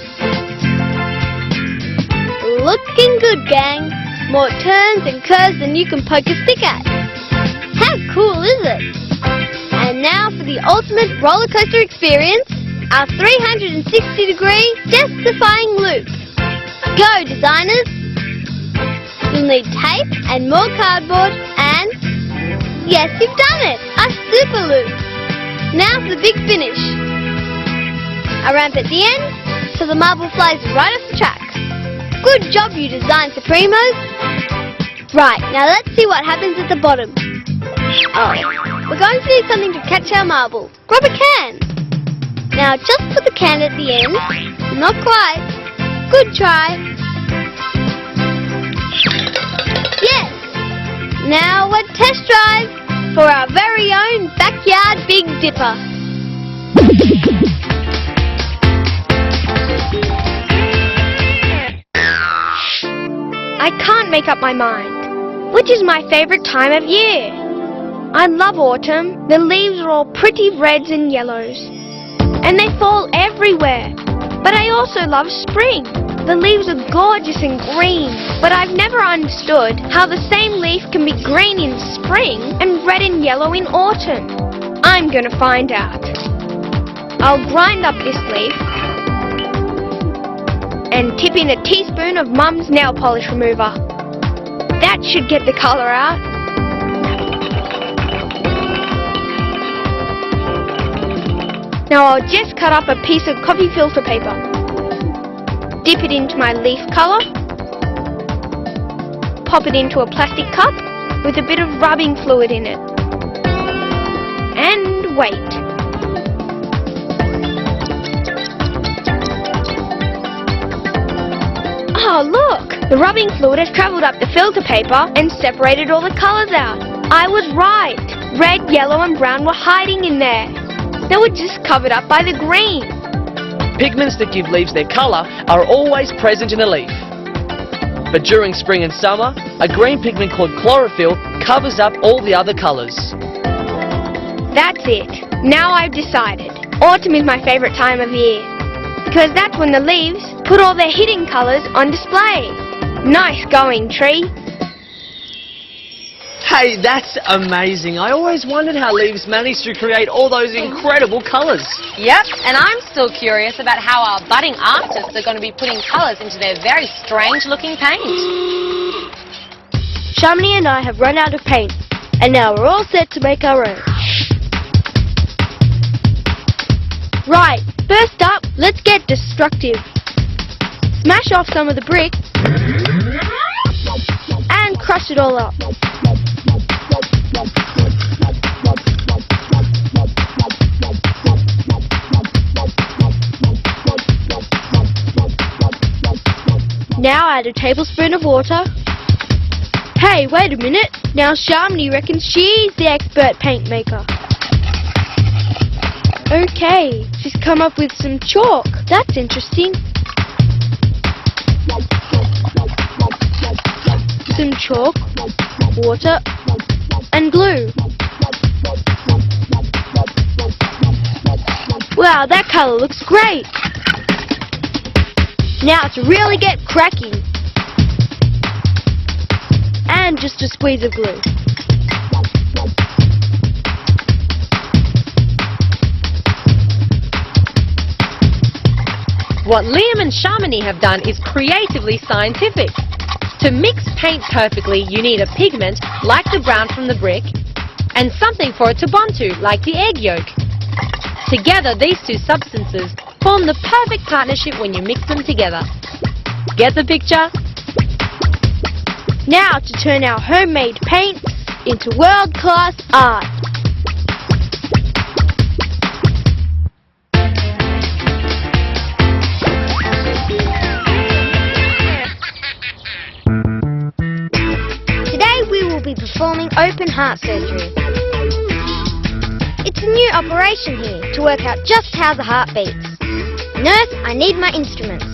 Looking good, gang. More turns and curves than you can poke a stick at. How cool is it? And now for the ultimate roller coaster experience, our 360-degree death-defying loop. Go, designers! You'll need tape and more cardboard and... yes, you've done it! A super loop! Now for the big finish. A ramp at the end, so the marble flies right off the track. Good job, you design supremos! Right, now let's see what happens at the bottom. Oh, we're going to need something to catch our marble. Grab a can! Now just put the can at the end. Not quite. Good try. Yes! Now a test drive for our very own backyard Big Dipper. I can't make up my mind. Which is my favourite time of year? I love autumn. The leaves are all pretty reds and yellows. And they fall everywhere. But I also love spring. The leaves are gorgeous and green. But I've never understood how the same leaf can be green in spring and red and yellow in autumn. I'm going to find out. I'll grind up this leaf and tip in a teaspoon of Mum's nail polish remover. That should get the colour out. Now I'll just cut up a piece of coffee filter paper. Dip it into my leaf colour. Pop it into a plastic cup with a bit of rubbing fluid in it. And wait. Oh look! The rubbing fluid has travelled up the filter paper and separated all the colours out. I was right. Red, yellow and brown were hiding in there. They were just covered up by the green. Pigments that give leaves their colour are always present in a leaf. But during spring and summer, a green pigment called chlorophyll covers up all the other colours. That's it. Now I've decided. Autumn is my favourite time of year. Because that's when the leaves put all their hidden colours on display. Nice going, tree. Hey, that's amazing. I always wondered how leaves manage to create all those incredible colours. Yep, and I'm still curious about how our budding artists are going to be putting colours into their very strange-looking paint. Shamini and I have run out of paint, and now we're all set to make our own. Right, first up, let's get destructive. Smash off some of the brick and crush it all up. Now add a tablespoon of water. Hey, wait a minute. Now Shamini reckons she's the expert paint maker. Okay, she's come up with some chalk. That's interesting. Some chalk, water, and glue. Wow, that colour looks great. Now to really get cracking. And just a squeeze of glue. What Liam and Shamini have done is creatively scientific. To mix paint perfectly, you need a pigment, like the brown from the brick, and something for it to bond to, like the egg yolk. Together, these two substances form the perfect partnership when you mix them together. Get the picture? Now to turn our homemade paints into world-class art. Today we will be performing open heart surgery. It's a new operation here to work out just how the heart beats. Nurse, I need my instruments.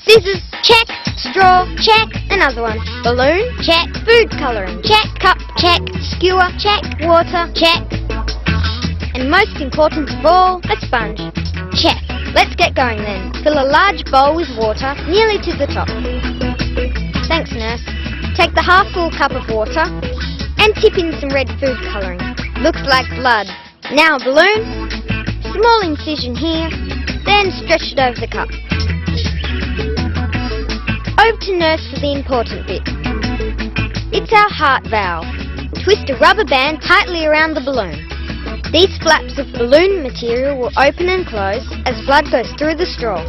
Scissors, check. Straw, check. Another one. Balloon, check. Food colouring, check. Cup, check. Skewer, check. Water, check. And most important of all, a sponge. Check. Let's get going then. Fill a large bowl with water nearly to the top. Thanks, nurse. Take the half-full cup of water and tip in some red food colouring. Looks like blood. Now a balloon. Small incision here. Then stretch it over the cup. Over to nurse for the important bit. It's our heart valve. Twist a rubber band tightly around the balloon. These flaps of balloon material will open and close as blood goes through the straw.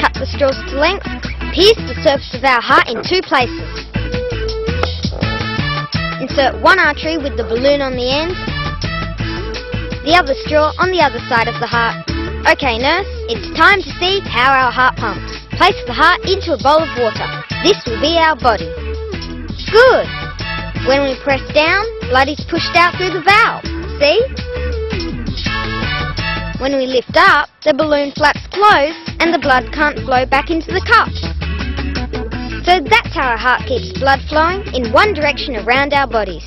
Cut the straws to length. Pierce the surface of our heart in two places. Insert one artery with the balloon on the end, the other straw on the other side of the heart. Okay, nurse, it's time to see how our heart pumps. Place the heart into a bowl of water. This will be our body. Good! When we press down, blood is pushed out through the valve. See? When we lift up, the balloon flaps close and the blood can't flow back into the cup. So that's how our heart keeps blood flowing in one direction around our bodies.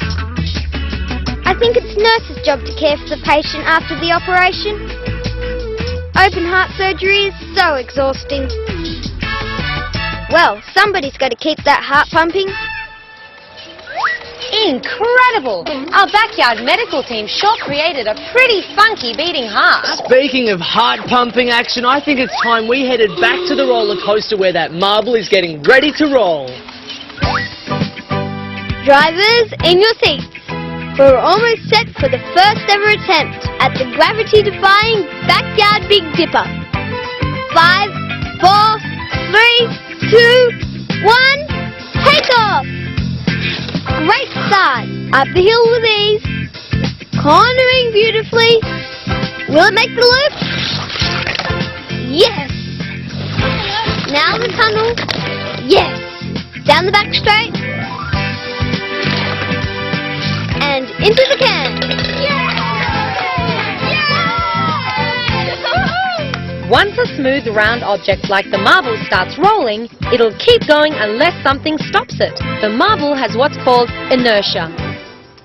I think it's nurse's job to care for the patient after the operation. Open heart surgery is so exhausting. Well, somebody's got to keep that heart pumping. Incredible! Our backyard medical team sure created a pretty funky beating heart. Speaking of heart-pumping action, I think it's time we headed back to the roller coaster where that marble is getting ready to roll. Drivers, in your seats. We're almost set for the first ever attempt at the gravity-defying backyard Big Dipper. 5, 4, 3, 2, 1, take off! Great start. Up the hill with ease. Cornering beautifully. Will it make the loop? Yes. Now the tunnel. Yes. Down the back straight. And into the can. Once a smooth round object like the marble starts rolling, it'll keep going unless something stops it. The marble has what's called inertia.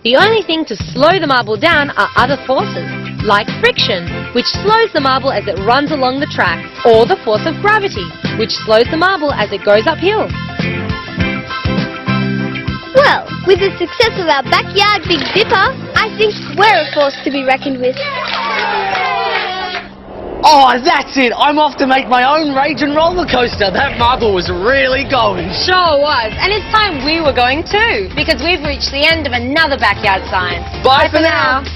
The only thing to slow the marble down are other forces, like friction, which slows the marble as it runs along the track, or the force of gravity, which slows the marble as it goes uphill. Well, with the success of our backyard Big Dipper, I think we're a force to be reckoned with. Oh, that's it! I'm off to make my own raging roller coaster. That marble was really going. Sure was, and it's time we were going too, because we've reached the end of another backyard science. Bye for now.